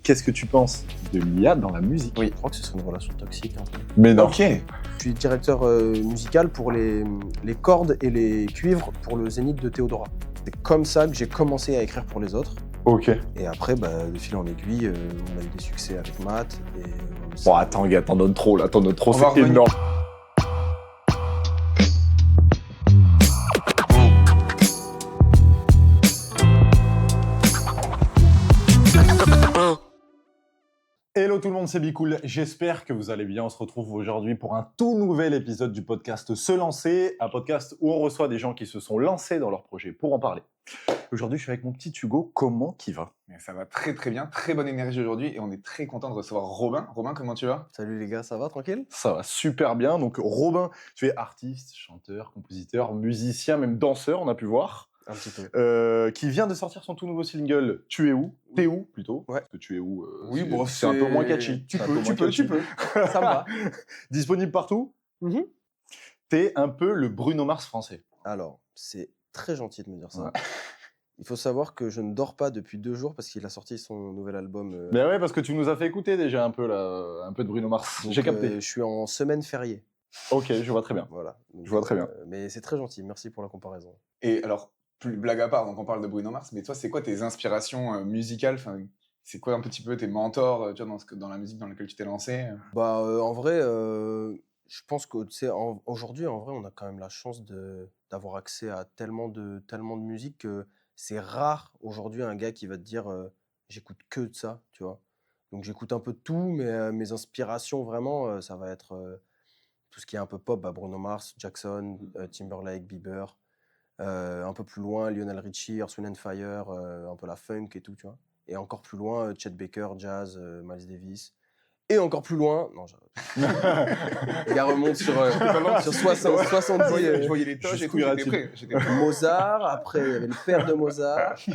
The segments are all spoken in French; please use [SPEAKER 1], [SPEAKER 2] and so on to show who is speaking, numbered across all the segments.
[SPEAKER 1] Qu'est-ce que tu penses de l'IA dans la musique?
[SPEAKER 2] Oui, je crois que ce serait une relation toxique un peu.
[SPEAKER 1] Mais non.
[SPEAKER 3] Ok.
[SPEAKER 2] Je suis directeur musical pour les cordes et les cuivres pour le Zénith de Théodora. C'est comme ça que j'ai commencé à écrire pour les autres.
[SPEAKER 1] Ok.
[SPEAKER 2] Et après, de fil en aiguille, on a eu des succès avec Matt. Et,
[SPEAKER 1] Bon, attends, gars, t'en donnes trop, là. T'en donnes trop,
[SPEAKER 3] On va
[SPEAKER 1] c'est
[SPEAKER 3] revenir.
[SPEAKER 1] énorme. Hello tout le monde, c'est Bicool. J'espère que vous allez bien. On se retrouve aujourd'hui pour un tout nouvel épisode du podcast Se Lancer, un podcast où on reçoit des gens qui se sont lancés dans leur projet pour en parler. Aujourd'hui, je suis avec mon petit Hugo. Comment qui va?
[SPEAKER 3] Mais ça va très très bien, très bonne énergie aujourd'hui et on est très content de recevoir Robin. Robin, comment tu vas?
[SPEAKER 2] Salut les gars, ça va, tranquille?
[SPEAKER 1] Ça va super bien. Donc Robin, tu es artiste, chanteur, compositeur, musicien, même danseur, on a pu voir.
[SPEAKER 2] Un petit peu.
[SPEAKER 1] Qui vient de sortir son tout nouveau single Tu es où? T'es où plutôt?
[SPEAKER 2] Ouais.
[SPEAKER 1] Parce que tu es où?
[SPEAKER 3] Oui, bon,
[SPEAKER 1] c'est un peu moins catchy.
[SPEAKER 3] Tu
[SPEAKER 1] C'est un peu
[SPEAKER 3] peux,
[SPEAKER 1] moins
[SPEAKER 3] tu peux,
[SPEAKER 1] catchy.
[SPEAKER 3] tu peux.
[SPEAKER 2] Ça me va.
[SPEAKER 1] Disponible partout?
[SPEAKER 2] Mhm.
[SPEAKER 1] T'es un peu le Bruno Mars français.
[SPEAKER 2] Alors, c'est très gentil de me dire ça.
[SPEAKER 1] Ouais.
[SPEAKER 2] Il faut savoir que je ne dors pas depuis 2 jours parce qu'il a sorti son nouvel album.
[SPEAKER 1] Mais ouais, parce que tu nous as fait écouter déjà un peu là, un peu de Bruno Mars.
[SPEAKER 2] Donc,
[SPEAKER 1] J'ai capté.
[SPEAKER 2] je suis en semaine fériée.
[SPEAKER 1] Ok, je vois très bien.
[SPEAKER 2] Voilà. Donc,
[SPEAKER 1] Je vois très bien.
[SPEAKER 2] Mais c'est très gentil, merci pour la comparaison.
[SPEAKER 3] Et alors, plus blague à part, donc on parle de Bruno Mars, mais toi, c'est quoi tes inspirations musicales? Enfin, c'est quoi un petit peu tes mentors tu vois, dans la musique dans laquelle tu t'es lancé?
[SPEAKER 2] En vrai, je pense que, tu sais, aujourd'hui, en vrai, on a quand même la chance d'avoir accès à tellement de musique que c'est rare aujourd'hui un gars qui va te dire j'écoute que de ça, tu vois. Donc j'écoute un peu de tout, mais mes inspirations vraiment, ça va être tout ce qui est un peu pop, Bruno Mars, Jackson, Timberlake, Bieber. Un peu plus loin, Lionel Richie, Earth, Wind and Fire, un peu la funk et tout, tu vois. Et encore plus loin, Chet Baker, jazz, Miles Davis. Et encore plus loin, non, le gars remonte sur 70.
[SPEAKER 3] Je voyais les toges et tout,
[SPEAKER 1] Jusqu'où
[SPEAKER 3] j'étais prêt. J'étais prêt.
[SPEAKER 2] Mozart, après il y avait le père de Mozart.
[SPEAKER 3] C'est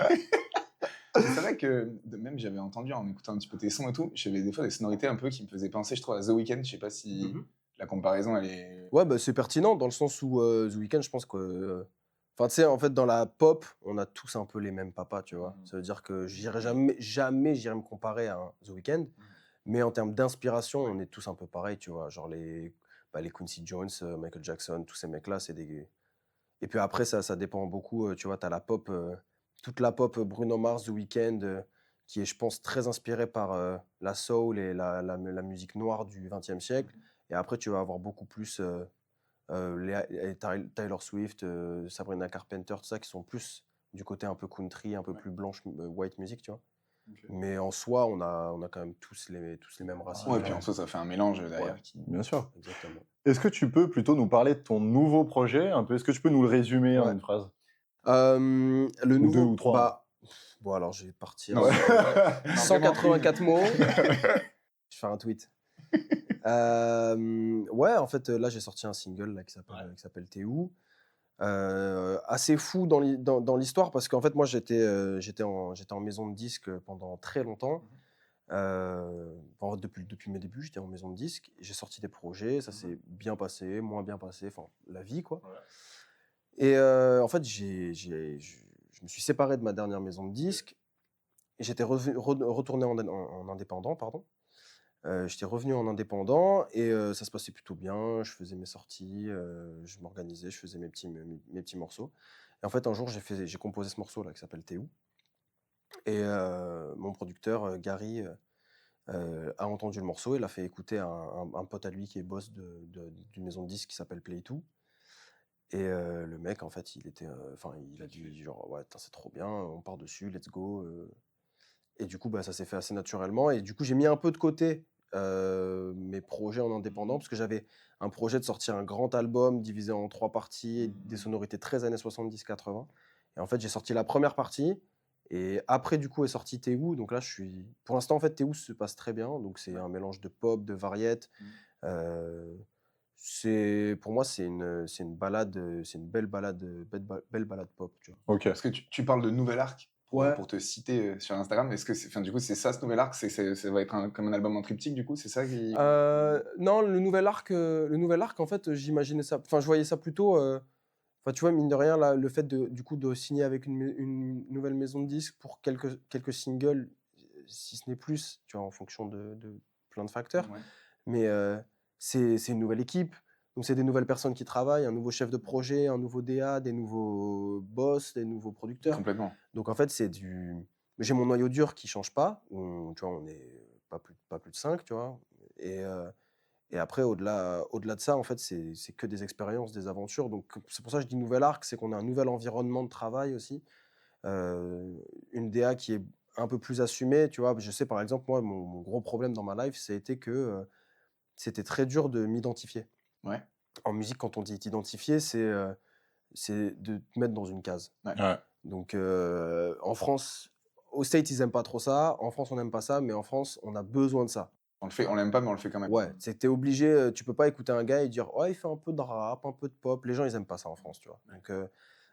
[SPEAKER 3] vrai que même j'avais entendu en écoutant un petit peu tes sons et tout, j'avais des fois des sonorités un peu qui me faisaient penser, je trouve, à The Weeknd. Je sais pas si la comparaison elle est.
[SPEAKER 2] Ouais, c'est pertinent dans le sens où The Weeknd, je pense que. Enfin, tu sais, en fait, dans la pop, on a tous un peu les mêmes papas, tu vois. Ça veut dire que j'irai jamais j'irai me comparer à un The Weeknd. Mais en termes d'inspiration, on est tous un peu pareils, tu vois. Genre les Quincy Jones, Michael Jackson, tous ces mecs-là, c'est des. Et puis après, ça dépend beaucoup. Tu vois, tu as la pop, toute la pop Bruno Mars, The Weeknd, qui est, je pense, très inspirée par la soul et la musique noire du XXe siècle. Et après, tu vas avoir beaucoup plus Taylor Swift, Sabrina Carpenter, tout ça, qui sont plus du côté un peu country, un peu plus blanche, white music, tu vois.
[SPEAKER 1] Ok.
[SPEAKER 2] Mais en soi, on a quand même tous les mêmes racines.
[SPEAKER 3] Ouais, puis en soi, ça fait un mélange derrière.
[SPEAKER 2] Ouais.
[SPEAKER 1] Bien sûr.
[SPEAKER 2] Exactement.
[SPEAKER 1] Est-ce que tu peux plutôt nous parler de ton nouveau projet un peu? Est-ce que tu peux nous le résumer en
[SPEAKER 2] Ouais.
[SPEAKER 1] une phrase?
[SPEAKER 2] Le
[SPEAKER 1] Ou
[SPEAKER 2] nouveau.
[SPEAKER 1] deux ou trois.
[SPEAKER 2] Bon, alors je vais partir
[SPEAKER 3] Ouais.
[SPEAKER 2] sur 184 mots. Je vais faire un tweet. Ouais, en fait, là, j'ai sorti un single là, qui s'appelle T'es où? Assez fou dans l'histoire parce qu'en fait, moi, j'étais en maison de disque pendant très longtemps. Depuis mes débuts, j'étais en maison de disque. J'ai sorti des projets, ça s'est bien passé, moins bien passé, enfin, la vie, quoi.
[SPEAKER 1] Ouais.
[SPEAKER 2] Et en fait, je me suis séparé de ma dernière maison de disque. Et j'étais retourné en indépendant, pardon. J'étais revenu en indépendant et ça se passait plutôt bien. Je faisais mes sorties, je m'organisais, je faisais mes petits morceaux. Et en fait, un jour, j'ai composé ce morceau-là qui s'appelle T'es où? Et mon producteur, Gary, a entendu le morceau et l'a fait écouter à un pote à lui qui est boss d'une maison de disques qui s'appelle Play2. Et le mec, en fait, il a dit genre, ouais, c'est trop bien, on part dessus, let's go. Et du coup, ça s'est fait assez naturellement. Et du coup, j'ai mis un peu de côté mes projets en indépendant parce que j'avais un projet de sortir un grand album divisé en 3 parties, des sonorités très années 70-80. Et en fait, j'ai sorti la première partie. Et après, du coup, est sorti T'es où? Donc là, pour l'instant, en fait, T'es où se passe très bien. Donc c'est un mélange de pop, de variette. Euh, pour moi, c'est une balade, c'est une belle balade, belle balade pop, tu vois.
[SPEAKER 1] Ok.
[SPEAKER 3] Parce que tu parles de nouvel arc
[SPEAKER 2] Ouais.
[SPEAKER 3] pour te citer sur Instagram. Est-ce que du coup, c'est ça ce nouvel arc? Ça va être comme un album en triptyque, du coup? C'est ça qui.
[SPEAKER 2] Non, le nouvel arc, en fait, j'imaginais ça. Enfin, je voyais ça plutôt. Enfin, tu vois, mine de rien, là, le fait du coup de signer avec une nouvelle maison de disques pour quelques singles, si ce n'est plus, tu vois, en fonction de plein de facteurs.
[SPEAKER 3] Ouais.
[SPEAKER 2] Mais c'est une nouvelle équipe. Donc, c'est des nouvelles personnes qui travaillent, un nouveau chef de projet, un nouveau DA, des nouveaux boss, des nouveaux producteurs.
[SPEAKER 3] Complètement.
[SPEAKER 2] Donc, en fait, j'ai mon noyau dur qui ne change pas. Tu vois, on n'est pas plus de 5, tu vois. Et après, au-delà de ça, en fait, c'est que des expériences, des aventures. Donc, c'est pour ça que je dis nouvel arc, c'est qu'on a un nouvel environnement de travail aussi. Une DA qui est un peu plus assumée, tu vois. Je sais, par exemple, moi, mon gros problème dans ma life, ça a été que c'était très dur de m'identifier.
[SPEAKER 3] Ouais.
[SPEAKER 2] En musique, quand on dit t'identifier, c'est de te mettre dans une case.
[SPEAKER 3] Ouais.
[SPEAKER 2] Donc, en France, au States, ils aiment pas trop ça. En France, on n'aime pas ça. Mais en France, on a besoin de ça.
[SPEAKER 3] On le fait, on l'aime pas, mais on le fait quand même.
[SPEAKER 2] Ouais, c'est que t'es obligé, tu peux pas écouter un gars et dire ouais, il fait un peu de rap, un peu de pop. Les gens, ils aiment pas ça en France, tu vois. Donc,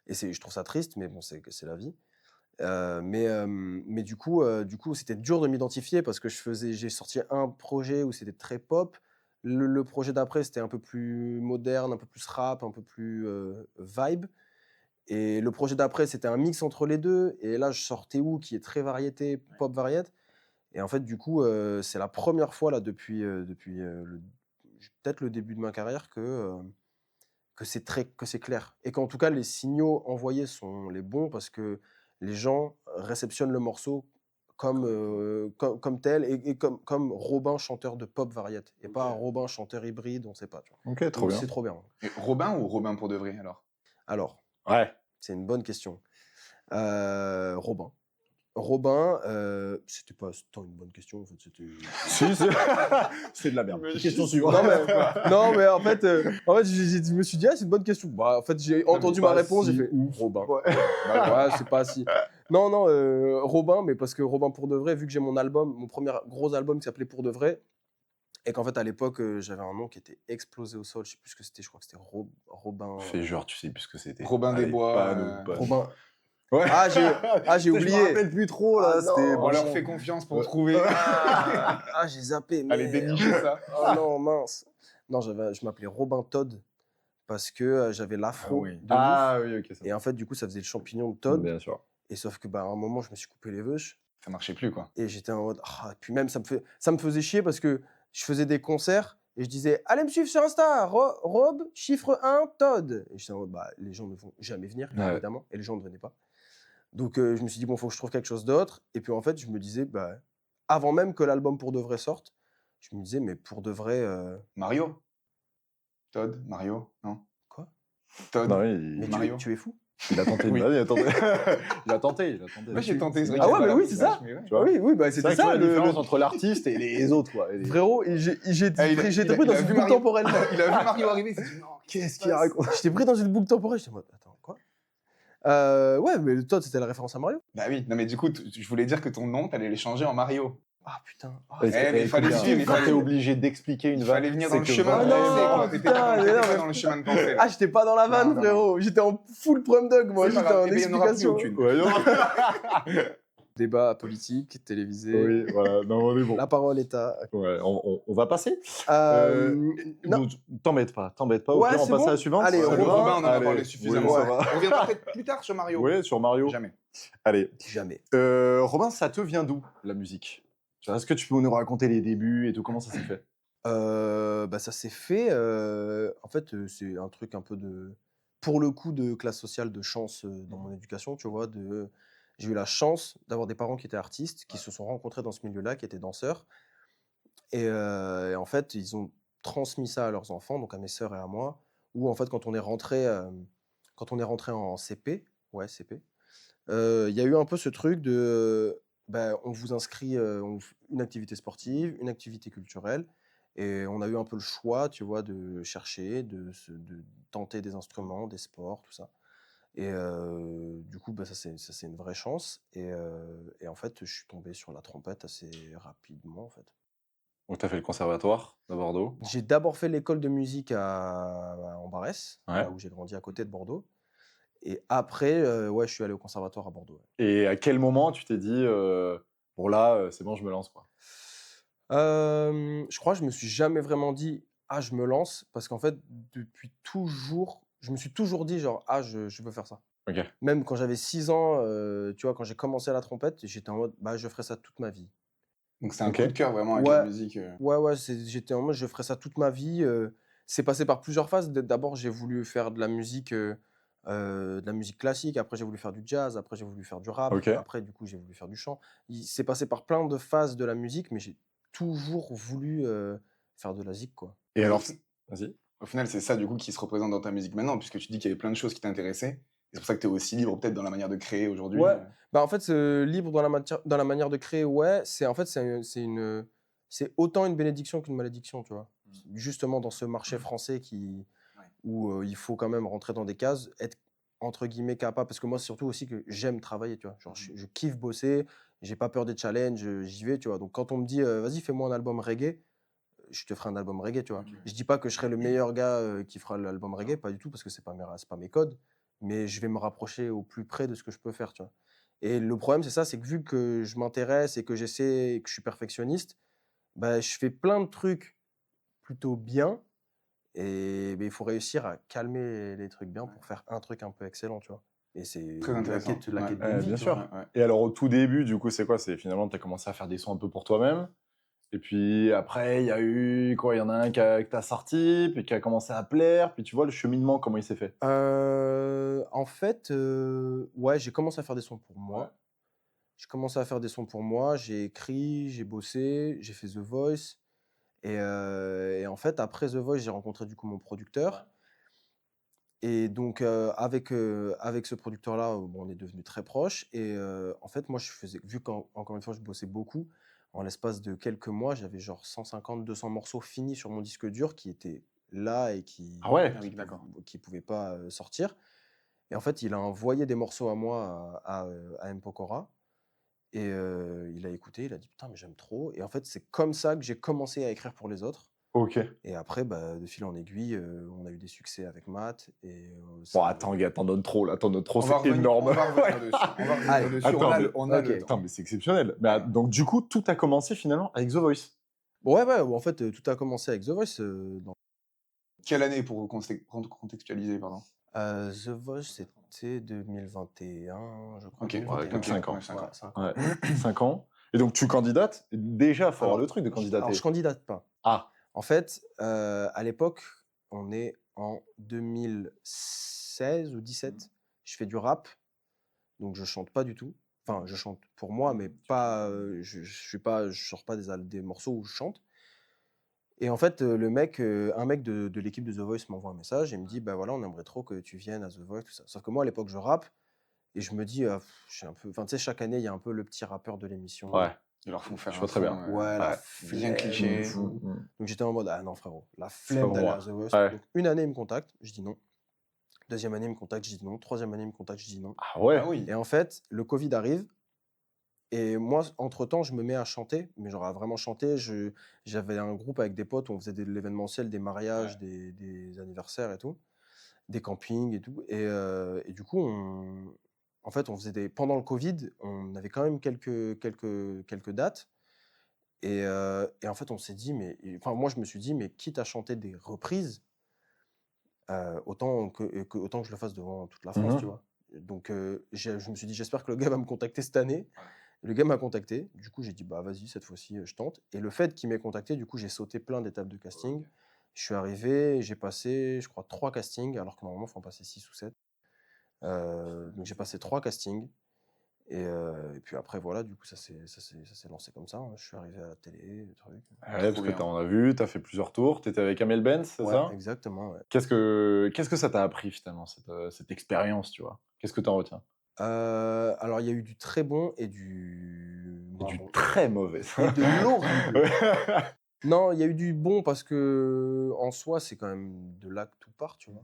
[SPEAKER 2] je trouve ça triste, mais bon, c'est la vie. Mais du coup, c'était dur de m'identifier parce que j'ai sorti un projet où c'était très pop. Le projet d'après, c'était un peu plus moderne, un peu plus rap, un peu plus vibe. Et le projet d'après, c'était un mix entre les deux. Et là, je sortais où qui est très variété, pop variété. Et en fait, du coup, c'est la première fois là depuis peut-être le début de ma carrière que c'est clair. Et qu'en tout cas, les signaux envoyés sont les bons parce que les gens réceptionnent le morceau comme tel et comme Robin, chanteur de pop variété. Et pas Robin, chanteur hybride, on ne sait pas. Tu vois.
[SPEAKER 1] Ok, trop
[SPEAKER 2] Donc,
[SPEAKER 1] bien.
[SPEAKER 2] c'est trop bien.
[SPEAKER 3] Et Robin ou Robin pour de vrai alors?
[SPEAKER 2] Alors,
[SPEAKER 1] Ouais.
[SPEAKER 2] c'est une bonne question. Robin. Robin, c'était pas tant une bonne question, en fait, c'était...
[SPEAKER 1] Si, c'est de la merde. Question suivante.
[SPEAKER 2] Non, mais en fait, je me suis dit, c'est une bonne question. Bah, en fait, j'ai entendu ma réponse, j'ai fait Robin.
[SPEAKER 1] Ouais.
[SPEAKER 2] Bah, ouais, c'est pas si. Non, Robin, mais parce que Robin pour de vrai, vu que j'ai mon premier gros album qui s'appelait Pour de vrai, et qu'en fait, à l'époque, j'avais un nom qui était explosé au sol, je sais plus ce que c'était, je crois que c'était Robin.
[SPEAKER 1] Fais genre, tu sais plus ce que c'était.
[SPEAKER 3] Robin des
[SPEAKER 1] Allez,
[SPEAKER 3] Bois,
[SPEAKER 1] panne.
[SPEAKER 2] Robin.
[SPEAKER 1] Ouais.
[SPEAKER 2] Ah, j'ai
[SPEAKER 1] Je me
[SPEAKER 2] oublié.
[SPEAKER 1] rappelle plus trop là.
[SPEAKER 2] Ah,
[SPEAKER 1] C'était.
[SPEAKER 2] non.
[SPEAKER 3] on leur
[SPEAKER 1] bon.
[SPEAKER 3] fait confiance pour
[SPEAKER 1] Ouais.
[SPEAKER 3] trouver.
[SPEAKER 2] J'ai zappé.
[SPEAKER 3] Allez,
[SPEAKER 2] Merde.
[SPEAKER 3] dénicher ça.
[SPEAKER 2] Oh non, mince. Non, je m'appelais Robin Todd parce que j'avais l'afro de ouf.
[SPEAKER 1] Ah oui, ok.
[SPEAKER 2] Et en fait, du coup, ça faisait le champignon de Todd.
[SPEAKER 1] Bien sûr.
[SPEAKER 2] Et sauf que, à un moment, je me suis coupé les veuches.
[SPEAKER 3] Ça marchait plus, quoi.
[SPEAKER 2] Et j'étais en mode. Puis même, ça me faisait chier parce que je faisais des concerts et je disais allez me suivre sur Insta, Rob, chiffre 1, Todd. Et j'étais en mode les gens ne vont jamais venir,
[SPEAKER 1] Ouais.
[SPEAKER 2] évidemment. Et les gens ne venaient pas. Donc, je me suis dit, bon, faut que je trouve quelque chose d'autre. Et puis, en fait, je me disais, avant même que l'album Pour de vrai sorte, je me disais, mais pour de vrai.
[SPEAKER 3] Mario? Todd? Mario? Non?
[SPEAKER 2] Quoi?
[SPEAKER 3] Todd?
[SPEAKER 1] Non,
[SPEAKER 2] Mais
[SPEAKER 3] Mario.
[SPEAKER 2] tu es fou?
[SPEAKER 1] il a tenté.
[SPEAKER 3] Oui.
[SPEAKER 1] Il a tenté. Il a tenté.
[SPEAKER 3] Moi, j'ai tenté. c'est vrai
[SPEAKER 2] Ah
[SPEAKER 3] que
[SPEAKER 2] ouais,
[SPEAKER 3] c'est
[SPEAKER 2] mais
[SPEAKER 3] pas
[SPEAKER 2] oui,
[SPEAKER 3] la
[SPEAKER 2] c'est
[SPEAKER 3] vache,
[SPEAKER 2] ça.
[SPEAKER 3] mais ouais.
[SPEAKER 1] Tu vois.
[SPEAKER 2] Oui,
[SPEAKER 1] C'est
[SPEAKER 2] c'était
[SPEAKER 1] vrai que tu vois
[SPEAKER 2] ça.
[SPEAKER 1] la différence entre l'artiste et les autres, quoi.
[SPEAKER 2] Frérot, j'ai été
[SPEAKER 3] il a-
[SPEAKER 2] pris
[SPEAKER 3] il
[SPEAKER 2] dans
[SPEAKER 3] a
[SPEAKER 2] une
[SPEAKER 3] vu
[SPEAKER 2] boucle
[SPEAKER 3] Mario.
[SPEAKER 2] temporelle.
[SPEAKER 3] Il a vu Mario arriver, il s'est dit non,
[SPEAKER 1] Qu'est-ce qu'il raconte?
[SPEAKER 2] J'étais pris dans une boucle temporelle. J'étais en mode, attends, quoi? Ouais, mais le Todd, c'était la référence à Mario.
[SPEAKER 3] Bah oui, non mais du coup, je voulais dire que ton nom, t'allais les changer en Mario.
[SPEAKER 2] Ah putain.
[SPEAKER 1] Mais
[SPEAKER 3] il fallait
[SPEAKER 1] écoute,
[SPEAKER 3] suivre, il
[SPEAKER 1] quand
[SPEAKER 3] fallait-
[SPEAKER 1] t'es obligé d'expliquer une
[SPEAKER 3] Il
[SPEAKER 1] vanne,
[SPEAKER 3] fallait venir
[SPEAKER 1] c'est
[SPEAKER 3] dans le
[SPEAKER 1] que
[SPEAKER 3] chemin de
[SPEAKER 1] vraiment-
[SPEAKER 2] non,
[SPEAKER 3] pensée, quoi.
[SPEAKER 2] putain, mais non,
[SPEAKER 3] T'étais pas
[SPEAKER 2] mais-
[SPEAKER 3] dans le chemin de pensée. là.
[SPEAKER 2] Ah, j'étais pas dans la vanne,
[SPEAKER 3] Non, non,
[SPEAKER 2] frérot. J'étais en full prom dog, moi.
[SPEAKER 3] C'est pas
[SPEAKER 2] J'étais
[SPEAKER 3] grave,
[SPEAKER 2] en
[SPEAKER 3] eh ben, il y en aura plus
[SPEAKER 2] explication.
[SPEAKER 3] aucune.
[SPEAKER 1] Ouais, non.
[SPEAKER 2] Débat politique, télévisé.
[SPEAKER 1] Oui, voilà, non, on est bon.
[SPEAKER 2] La parole est à.
[SPEAKER 1] Ouais, on va passer.
[SPEAKER 2] Non.
[SPEAKER 1] Donc, t'embête pas. Au
[SPEAKER 2] Ouais,
[SPEAKER 1] pire, on
[SPEAKER 2] c'est
[SPEAKER 1] passe
[SPEAKER 2] bon.
[SPEAKER 1] à la suivante.
[SPEAKER 2] Allez,
[SPEAKER 3] Sur le
[SPEAKER 2] Robin,
[SPEAKER 3] Robin, on en a
[SPEAKER 1] allez,
[SPEAKER 3] parlé
[SPEAKER 1] oui,
[SPEAKER 3] suffisamment.
[SPEAKER 1] ça va.
[SPEAKER 3] On reviendra peut-être plus tard sur Mario.
[SPEAKER 1] Oui, sur Mario.
[SPEAKER 3] Jamais.
[SPEAKER 1] Allez.
[SPEAKER 2] Jamais.
[SPEAKER 1] Robin, ça te vient d'où, la musique? Est-ce que tu peux nous raconter les débuts et tout, comment ça s'est fait?
[SPEAKER 2] Ça s'est fait. En fait, c'est un truc un peu pour le coup, de classe sociale, de chance dans mon éducation, tu vois. J'ai eu la chance d'avoir des parents qui étaient artistes, qui se sont rencontrés dans ce milieu-là, qui étaient danseurs. Et en fait, ils ont transmis ça à leurs enfants, donc à mes sœurs et à moi. Où en fait, quand on est rentré en CP, ouais, CP, il y a eu un peu ce truc de, on vous inscrit une activité sportive, une activité culturelle, et on a eu un peu le choix, tu vois, de chercher, de tenter des instruments, des sports, tout ça. Et du coup, ça c'est une vraie chance. Et en fait, je suis tombé sur la trompette assez rapidement, en fait.
[SPEAKER 1] Donc, t'as fait le conservatoire à Bordeaux.
[SPEAKER 2] J'ai d'abord fait l'école de musique en Barès,
[SPEAKER 1] Ouais.
[SPEAKER 2] là où j'ai grandi à côté de Bordeaux. Et après, je suis allé au conservatoire à Bordeaux. Ouais.
[SPEAKER 1] Et à quel moment tu t'es dit, bon là, c'est bon, je me lance, quoi?
[SPEAKER 2] Je crois que je me suis jamais vraiment dit je me lance, parce qu'en fait depuis toujours, je me suis toujours dit genre je veux faire ça.
[SPEAKER 1] Ok.
[SPEAKER 2] Même quand j'avais 6 ans, tu vois, quand j'ai commencé à la trompette, j'étais en mode je ferai ça toute ma vie.
[SPEAKER 3] Donc c'est un
[SPEAKER 1] Ok.
[SPEAKER 3] coup de cœur vraiment avec la
[SPEAKER 2] Ouais,
[SPEAKER 3] musique.
[SPEAKER 2] ouais, j'étais en mode, je ferai ça toute ma vie. C'est passé par plusieurs phases. D'abord, j'ai voulu faire de la musique classique. Après, j'ai voulu faire du jazz. Après, j'ai voulu faire du rap.
[SPEAKER 1] Ok.
[SPEAKER 2] Après, du coup, j'ai voulu faire du chant. C'est passé par plein de phases de la musique, mais j'ai toujours voulu faire de la zik, quoi.
[SPEAKER 1] Et
[SPEAKER 3] Mais
[SPEAKER 1] alors, vas-y.
[SPEAKER 3] au final, c'est ça du coup qui se représente dans ta musique maintenant, puisque tu dis qu'il y avait plein de choses qui t'intéressaient. C'est pour ça que tu es aussi libre peut-être dans la manière de créer aujourd'hui.
[SPEAKER 2] Ouais, bah, en fait, libre dans la manière de créer, ouais, c'est en fait, c'est autant une bénédiction qu'une malédiction, tu vois? Justement, dans ce marché français
[SPEAKER 3] Ouais.
[SPEAKER 2] où il faut quand même rentrer dans des cases, être entre guillemets «capable», parce que moi, c'est surtout aussi que j'aime travailler, tu vois? Genre, je kiffe bosser, j'ai pas peur des challenges, j'y vais, tu vois? Donc quand on me dit: «Vas-y, fais-moi un album reggae», je te ferai un album reggae, tu vois?
[SPEAKER 3] OK.
[SPEAKER 2] Je dis pas que je serai le meilleur gars, qui fera l'album reggae, pas du tout, parce que c'est pas mes codes, mais je vais me rapprocher au plus près de ce que je peux faire, tu vois? Et le problème, c'est ça, c'est que vu que je m'intéresse et que j'essaie et que je suis perfectionniste, bah, je fais plein de trucs plutôt bien et beh, il faut réussir à calmer les trucs bien pour faire un truc un peu excellent, tu vois? Et c'est
[SPEAKER 3] Très intéressant.
[SPEAKER 2] la
[SPEAKER 3] Ouais.
[SPEAKER 2] quête d'une vie,
[SPEAKER 1] Bien
[SPEAKER 2] tu vois?
[SPEAKER 1] sûr.
[SPEAKER 3] Ouais, ouais.
[SPEAKER 1] Et alors, au tout début, du coup, c'est quoi? C'est finalement, tu as commencé à faire des sons un peu pour toi-même. Et puis après, il y a eu quoi? Il y en a un que tu as sorti, puis qui a commencé à plaire. Puis tu vois, le cheminement, comment il s'est fait?
[SPEAKER 2] En fait, ouais, j'ai commencé à faire des sons pour
[SPEAKER 3] Ouais.
[SPEAKER 2] moi. J'ai commencé à faire des sons pour moi, j'ai écrit, j'ai bossé, j'ai fait The Voice et en fait, après The Voice, j'ai rencontré du coup mon producteur et donc avec ce producteur-là, bon, on est devenus très proches et en fait, moi, je faisais vu qu'encore une fois, je bossais beaucoup, en l'espace de quelques mois, j'avais genre 150-200 morceaux finis sur mon disque dur qui étaient là et
[SPEAKER 1] Ah ouais?
[SPEAKER 3] Ah oui, d'accord.
[SPEAKER 2] qui pouvaient pas, sortir et en fait, il a envoyé des morceaux à moi à M. Pokora et il a écouté, il a dit: «Putain, mais j'aime trop» et en fait, c'est comme ça que j'ai commencé à écrire pour les autres
[SPEAKER 1] Ok.
[SPEAKER 2] et après, bah, de fil en aiguille, on a eu des succès avec Matt et
[SPEAKER 1] Bon,
[SPEAKER 2] ça
[SPEAKER 1] attends, gars, t'en donnes trop, là. T'en donnes trop,
[SPEAKER 3] On va
[SPEAKER 1] c'est
[SPEAKER 3] revenir, on
[SPEAKER 1] énorme.
[SPEAKER 3] va revenir
[SPEAKER 1] Ouais.
[SPEAKER 3] dessus. On va revenir
[SPEAKER 2] Allez,
[SPEAKER 3] dessus.
[SPEAKER 1] Attends, mais...
[SPEAKER 3] On a
[SPEAKER 2] OK.
[SPEAKER 3] le
[SPEAKER 1] Attends,
[SPEAKER 3] temps.
[SPEAKER 1] mais c'est exceptionnel. Mais,
[SPEAKER 3] Ouais.
[SPEAKER 1] donc, du coup, tout a commencé finalement avec The Voice.
[SPEAKER 2] Ouais, ouais, en fait, tout a commencé avec The Voice,
[SPEAKER 3] Quelle année pour contextualiser, pardon?
[SPEAKER 2] The Voice, c'était 2021, je crois,
[SPEAKER 3] Ok,
[SPEAKER 1] Ouais,
[SPEAKER 2] 2021,
[SPEAKER 1] donc
[SPEAKER 3] ok,
[SPEAKER 1] 5
[SPEAKER 3] ouais,
[SPEAKER 1] ans.
[SPEAKER 3] 5
[SPEAKER 2] ouais,
[SPEAKER 3] ans.
[SPEAKER 2] 5 ans.
[SPEAKER 1] Ouais, 5 ans. Et donc, tu candidates. Déjà, faut avoir le truc de
[SPEAKER 2] Je
[SPEAKER 1] candidater.
[SPEAKER 2] candidate pas.
[SPEAKER 1] Ah,
[SPEAKER 2] En fait, à l'époque, on est en 2016 ou 17. Je fais du rap, donc je chante pas du tout. Enfin, je chante pour moi, mais pas, je sors pas des morceaux où je chante. Et en fait, un mec de l'équipe de The Voice m'envoie un message et me dit: «Bah, voilà, on aimerait trop que tu viennes à The Voice», tout ça. Sauf que moi, à l'époque, je rappe et je me dis: je suis un peu» enfin, tu sais, chaque année, il y a un peu le petit rappeur de l'émission.
[SPEAKER 1] ouais.
[SPEAKER 3] Ils leur font faire
[SPEAKER 1] Je
[SPEAKER 3] un
[SPEAKER 1] vois très
[SPEAKER 3] son
[SPEAKER 1] bien.
[SPEAKER 2] Ouais, la
[SPEAKER 1] Ouais.
[SPEAKER 3] bien
[SPEAKER 2] flemme et
[SPEAKER 3] cliché.
[SPEAKER 2] tout. Donc j'étais en mode: «Ah non frérot, la
[SPEAKER 1] C'est pas
[SPEAKER 2] flemme
[SPEAKER 1] pour
[SPEAKER 2] d'aller à
[SPEAKER 1] moi.
[SPEAKER 2] The Voice».
[SPEAKER 1] Ouais.
[SPEAKER 2] Donc une année, il me contacte, je dis non. Deuxième année, il me contacte, je dis non. Troisième année, il me contacte, je dis non.
[SPEAKER 1] Ah
[SPEAKER 3] Ah
[SPEAKER 1] ouais.
[SPEAKER 3] oui.
[SPEAKER 2] Et en fait, le Covid arrive et moi, entre-temps, je me mets à chanter, mais genre à vraiment chanter. J'avais un groupe avec des potes où on faisait de l'événementiel, des mariages, des anniversaires et tout, des campings et tout. Et du coup, en fait, on faisait pendant le Covid, on avait quand même quelques dates. Et en fait, on s'est dit, enfin, moi, je me suis dit, mais quitte à chanter des reprises, autant que je le fasse devant toute la France, tu
[SPEAKER 1] Mhm.
[SPEAKER 2] vois. Donc, je me suis dit, j'espère que le gars va me contacter cette année. Le gars m'a contacté. Du coup, j'ai dit, bah vas-y, cette fois-ci, je tente. Et le fait qu'il m'ait contacté, du coup, j'ai sauté plein d'étapes de casting. Je suis arrivé, j'ai passé, je crois, 3 castings, alors que normalement, il faut en passer 6 ou 7. Donc, j'ai passé 3 castings. Et puis après, voilà, du coup, ça s'est lancé comme ça, hein. Je suis arrivé à la télé, des trucs.
[SPEAKER 1] Ouais, parce
[SPEAKER 3] Trop
[SPEAKER 1] que
[SPEAKER 3] bien.
[SPEAKER 1] t'en as vu, t'as fait plusieurs tours. T'étais avec Amel Benz, c'est
[SPEAKER 2] Ouais,
[SPEAKER 1] ça?
[SPEAKER 2] exactement, ouais.
[SPEAKER 1] Qu'est-ce que ça t'a appris finalement, cette expérience, tu vois? Qu'est-ce que t'en retiens?
[SPEAKER 2] Alors, il y a eu du très bon et du
[SPEAKER 1] Et
[SPEAKER 2] moins
[SPEAKER 1] du
[SPEAKER 2] bon.
[SPEAKER 1] très mauvais.
[SPEAKER 2] Et de l'horrible.
[SPEAKER 1] Ouais.
[SPEAKER 2] Non, il y a eu du bon parce que en soi, c'est quand même de là que tout part, tu vois?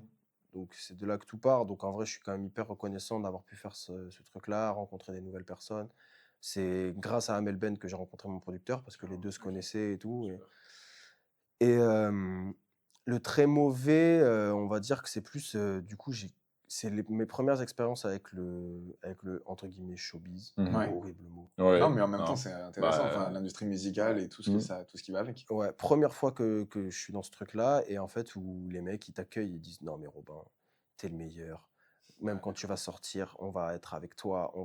[SPEAKER 2] Donc c'est de là que tout part. Donc en vrai, je suis quand même hyper reconnaissant d'avoir pu faire ce truc-là, rencontrer des nouvelles personnes. C'est grâce à Amel Ben que j'ai rencontré mon producteur parce que les 2 se connaissaient et tout et le très mauvais, on va dire que c'est plus, du coup, c'est mes premières expériences avec le entre guillemets «showbiz».
[SPEAKER 1] Mhm.
[SPEAKER 3] Ouais.
[SPEAKER 2] Horrible mot.
[SPEAKER 3] Non,
[SPEAKER 1] Ouais.
[SPEAKER 3] mais en même temps,
[SPEAKER 1] Non.
[SPEAKER 3] c'est intéressant. Enfin,
[SPEAKER 1] Bah,
[SPEAKER 3] l'industrie musicale et
[SPEAKER 1] hmm.
[SPEAKER 3] tout ce qui va avec.
[SPEAKER 2] Ouais, première fois que je suis dans ce truc-là et en fait où les mecs ils t'accueillent, ils disent: «Non mais Robin, t'es le meilleur. Même quand tu vas sortir, on va être avec toi,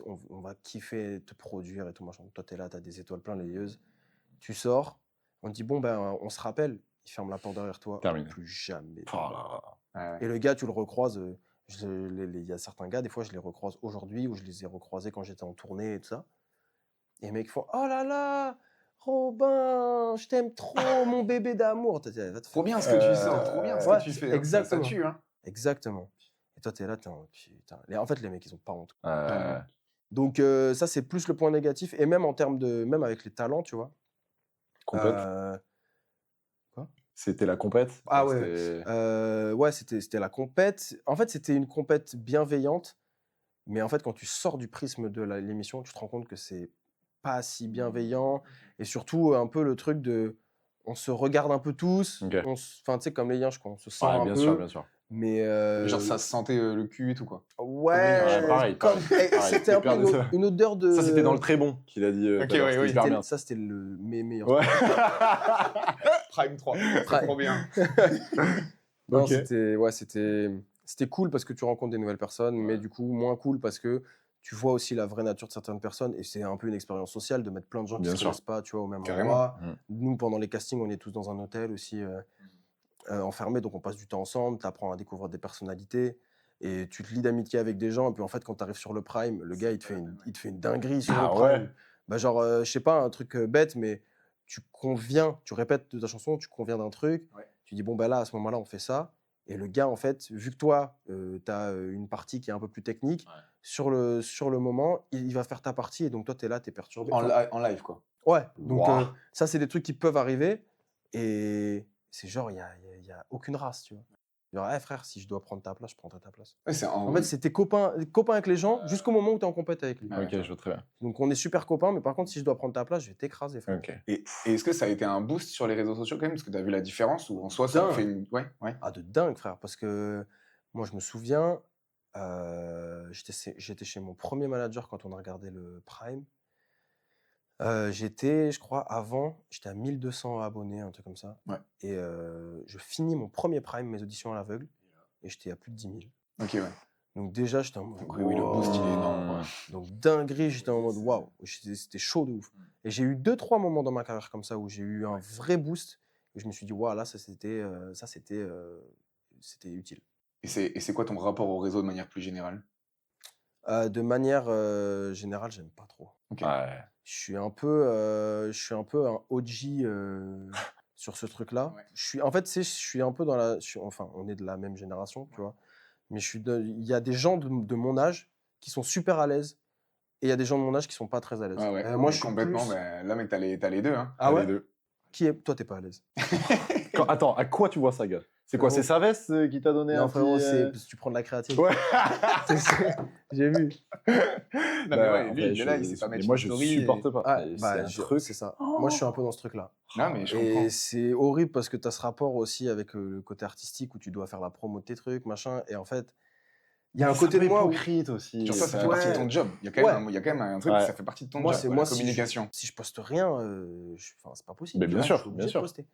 [SPEAKER 2] on va kiffer te produire et tout machin. Toi, t'es là, t'as des étoiles plein les yeux. Tu sors, on te dit, bon, ben, on se rappelle. Il ferme la porte derrière toi.
[SPEAKER 1] Terminé.
[SPEAKER 2] Plus jamais.
[SPEAKER 1] Oh là là.
[SPEAKER 3] Ouais.
[SPEAKER 2] Et le gars, tu le recroises. Il y a certains gars, des fois, je les recroise aujourd'hui ou je les ai recroisés quand j'étais en tournée et tout ça. Et les mecs font, oh là là, Robin, je t'aime trop, mon bébé d'amour. Va te faire
[SPEAKER 3] Trop bien ce que tu sors,
[SPEAKER 1] Euh,
[SPEAKER 3] trop bien ce
[SPEAKER 2] ouais,
[SPEAKER 3] que tu fais.
[SPEAKER 2] exactement.
[SPEAKER 3] Ça tue, hein.
[SPEAKER 2] Exactement. Et toi, t'es là, t'es en putain. En fait, les mecs, ils ont pas honte.
[SPEAKER 1] Euh,
[SPEAKER 2] Donc, ça, c'est plus le point négatif. Et même en termes de. Même avec les talents, tu vois.
[SPEAKER 1] compète. C'était la compète.
[SPEAKER 2] Ah
[SPEAKER 1] Enfin,
[SPEAKER 2] ouais.
[SPEAKER 1] c'était-
[SPEAKER 2] Ouais, c'était la compète. En fait, c'était une compète bienveillante. Mais en fait, quand tu sors du prisme de l'émission, tu te rends compte que c'est pas si bienveillant. Et surtout, un peu le truc de. On se regarde un peu tous.
[SPEAKER 1] Ok.
[SPEAKER 2] Enfin, tu sais, comme les yinches, quoi. On se sent
[SPEAKER 1] Ouais,
[SPEAKER 2] un
[SPEAKER 1] bien
[SPEAKER 2] peu.
[SPEAKER 1] sûr, bien sûr.
[SPEAKER 2] Mais.
[SPEAKER 3] Genre, ça se sentait le cul et tout, quoi.
[SPEAKER 2] Ouais,
[SPEAKER 1] Ouais, pareil,
[SPEAKER 2] comme.
[SPEAKER 1] pareil.
[SPEAKER 2] C'était un peu
[SPEAKER 1] Hyper décevant.
[SPEAKER 2] une odeur de.
[SPEAKER 1] Ça, c'était dans le très bon qu'il a dit.
[SPEAKER 3] Ok,
[SPEAKER 1] tout à l'heure.
[SPEAKER 3] ouais,
[SPEAKER 1] C'était
[SPEAKER 3] oui.
[SPEAKER 1] hyper bien.
[SPEAKER 2] Ça, c'était le meilleur.
[SPEAKER 1] Ouais.
[SPEAKER 3] Prime 3,
[SPEAKER 2] Prime.
[SPEAKER 3] trop bien.
[SPEAKER 2] Non,
[SPEAKER 1] Ok.
[SPEAKER 2] c'était cool parce que tu rencontres des nouvelles personnes, mais du coup, moins cool parce que tu vois aussi la vraie nature de certaines personnes et c'est un peu une expérience sociale de mettre plein de gens qui
[SPEAKER 1] Bien
[SPEAKER 2] se
[SPEAKER 1] sûr.
[SPEAKER 2] connaissent pas, tu vois, au même
[SPEAKER 3] Carrément.
[SPEAKER 2] endroit.
[SPEAKER 1] Mm.
[SPEAKER 2] Nous, pendant les castings, on est tous dans un hôtel aussi enfermés, donc on passe du temps ensemble, tu apprends à découvrir des personnalités et tu te lis d'amitié avec des gens. Et puis en fait, quand tu arrives sur le Prime, le gars, il te fait une dinguerie sur le
[SPEAKER 1] Ah
[SPEAKER 2] Prime.
[SPEAKER 1] ouais.
[SPEAKER 2] Bah, genre, je sais pas, un truc bête, mais tu répètes de ta chanson, tu conviens d'un truc,
[SPEAKER 3] Ouais.
[SPEAKER 2] tu dis, bon, bah là, à ce moment-là, on fait ça. Et le gars, en fait, vu que toi, tu as une partie qui est un peu plus technique, sur le moment, il va faire ta partie et donc toi, tu es là, tu es perturbé. Enfin,
[SPEAKER 3] En live, quoi.
[SPEAKER 2] ouais, donc
[SPEAKER 1] Wouah.
[SPEAKER 2] ça, c'est des trucs qui peuvent arriver et c'est genre, il y a aucune race, tu vois. Genre, hey, frère, si je dois prendre ta place, je prendrai ta place.
[SPEAKER 3] Ouais,
[SPEAKER 2] En fait, c'était copain avec les gens jusqu'au moment où tu es en compète avec lui.
[SPEAKER 3] Ouais.
[SPEAKER 1] Ok, je vois très bien.
[SPEAKER 2] Donc, on est super copains, mais par contre, si je dois prendre ta place, je vais t'écraser, frère.
[SPEAKER 1] Ok.
[SPEAKER 3] Et est-ce que ça a été un boost sur les réseaux sociaux quand même? Parce que tu as vu la différence ou en soi, ça a
[SPEAKER 2] Dingue.
[SPEAKER 3] fait une. Ouais.
[SPEAKER 2] Ah, de dingue, frère, parce que moi, je me souviens, j'étais chez mon premier manager quand on a regardé le Prime. Je crois, avant, j'étais à 1200 abonnés, un truc comme ça.
[SPEAKER 3] Ouais.
[SPEAKER 2] Et je finis mon premier Prime, mes auditions à l'aveugle, et j'étais à plus de 10 000.
[SPEAKER 3] Ok, ouais.
[SPEAKER 2] Donc déjà, j'étais en mode,
[SPEAKER 3] Donc, oui, le boost, il est énorme, quoi.
[SPEAKER 2] donc dinguerie, j'étais en mode waouh, c'était chaud de ouf. Et j'ai eu 2-3 moments dans ma carrière comme ça où j'ai eu un vrai boost, et je me suis dit, waouh, là, c'était utile.
[SPEAKER 3] Et c'est quoi ton rapport au réseau de manière plus générale?
[SPEAKER 2] De manière générale, j'aime pas trop.
[SPEAKER 3] Ok.
[SPEAKER 1] Ouais.
[SPEAKER 2] Je suis un peu un OG sur ce truc-là.
[SPEAKER 3] Ouais.
[SPEAKER 2] En fait, tu sais, je suis un peu enfin, on est de la même génération, tu vois. Mais il y a des gens de mon âge qui sont super à l'aise et il y a des gens de mon âge qui sont pas très à l'aise.
[SPEAKER 3] Ouais, ouais.
[SPEAKER 2] Moi,
[SPEAKER 3] Mais
[SPEAKER 2] je suis
[SPEAKER 3] complètement.
[SPEAKER 2] plus.
[SPEAKER 3] Là, mec, t'as les deux, hein.
[SPEAKER 2] Ah
[SPEAKER 1] Les
[SPEAKER 2] ouais.
[SPEAKER 1] deux.
[SPEAKER 2] Toi, t'es pas à l'aise.
[SPEAKER 1] Attends, à quoi tu vois ça, gars? C'est quoi?
[SPEAKER 2] Frérot.
[SPEAKER 1] C'est sa veste qui t'a donné un
[SPEAKER 2] Non, frérot,
[SPEAKER 1] petit.
[SPEAKER 2] c'est parce que tu prends de la créatine.
[SPEAKER 1] Ouais.
[SPEAKER 2] J'ai vu.
[SPEAKER 3] Non, mais
[SPEAKER 1] Bah,
[SPEAKER 3] ouais,
[SPEAKER 1] en
[SPEAKER 3] lui,
[SPEAKER 1] vrai,
[SPEAKER 3] il est là, il sait pas
[SPEAKER 1] mais
[SPEAKER 3] mettre
[SPEAKER 1] moi,
[SPEAKER 3] une
[SPEAKER 1] je
[SPEAKER 3] story.
[SPEAKER 1] supporte pas.
[SPEAKER 2] Ah,
[SPEAKER 1] Et
[SPEAKER 2] bah,
[SPEAKER 1] c'est un truc.
[SPEAKER 2] c'est ça. Moi, je suis un peu dans ce truc-là.
[SPEAKER 3] Non, mais je comprends.
[SPEAKER 2] Et c'est horrible parce que tu as ce rapport aussi avec le côté artistique où tu dois faire la promo de tes trucs, machin. Et en fait, il y a un côté de moi où.
[SPEAKER 1] hypocrite aussi.
[SPEAKER 3] Sur ça fait
[SPEAKER 2] Ouais.
[SPEAKER 3] partie de ton job. Il y a quand même un truc,
[SPEAKER 1] Ouais.
[SPEAKER 3] ça fait partie de ton
[SPEAKER 2] Moi,
[SPEAKER 3] job,
[SPEAKER 2] c'est
[SPEAKER 3] quoi,
[SPEAKER 2] moi
[SPEAKER 3] la communication.
[SPEAKER 2] si je poste rien, enfin, c'est pas possible.
[SPEAKER 1] Mais bien
[SPEAKER 2] Je
[SPEAKER 1] sûr,
[SPEAKER 2] suis
[SPEAKER 1] bien
[SPEAKER 2] obligé de
[SPEAKER 1] sûr.
[SPEAKER 2] poster.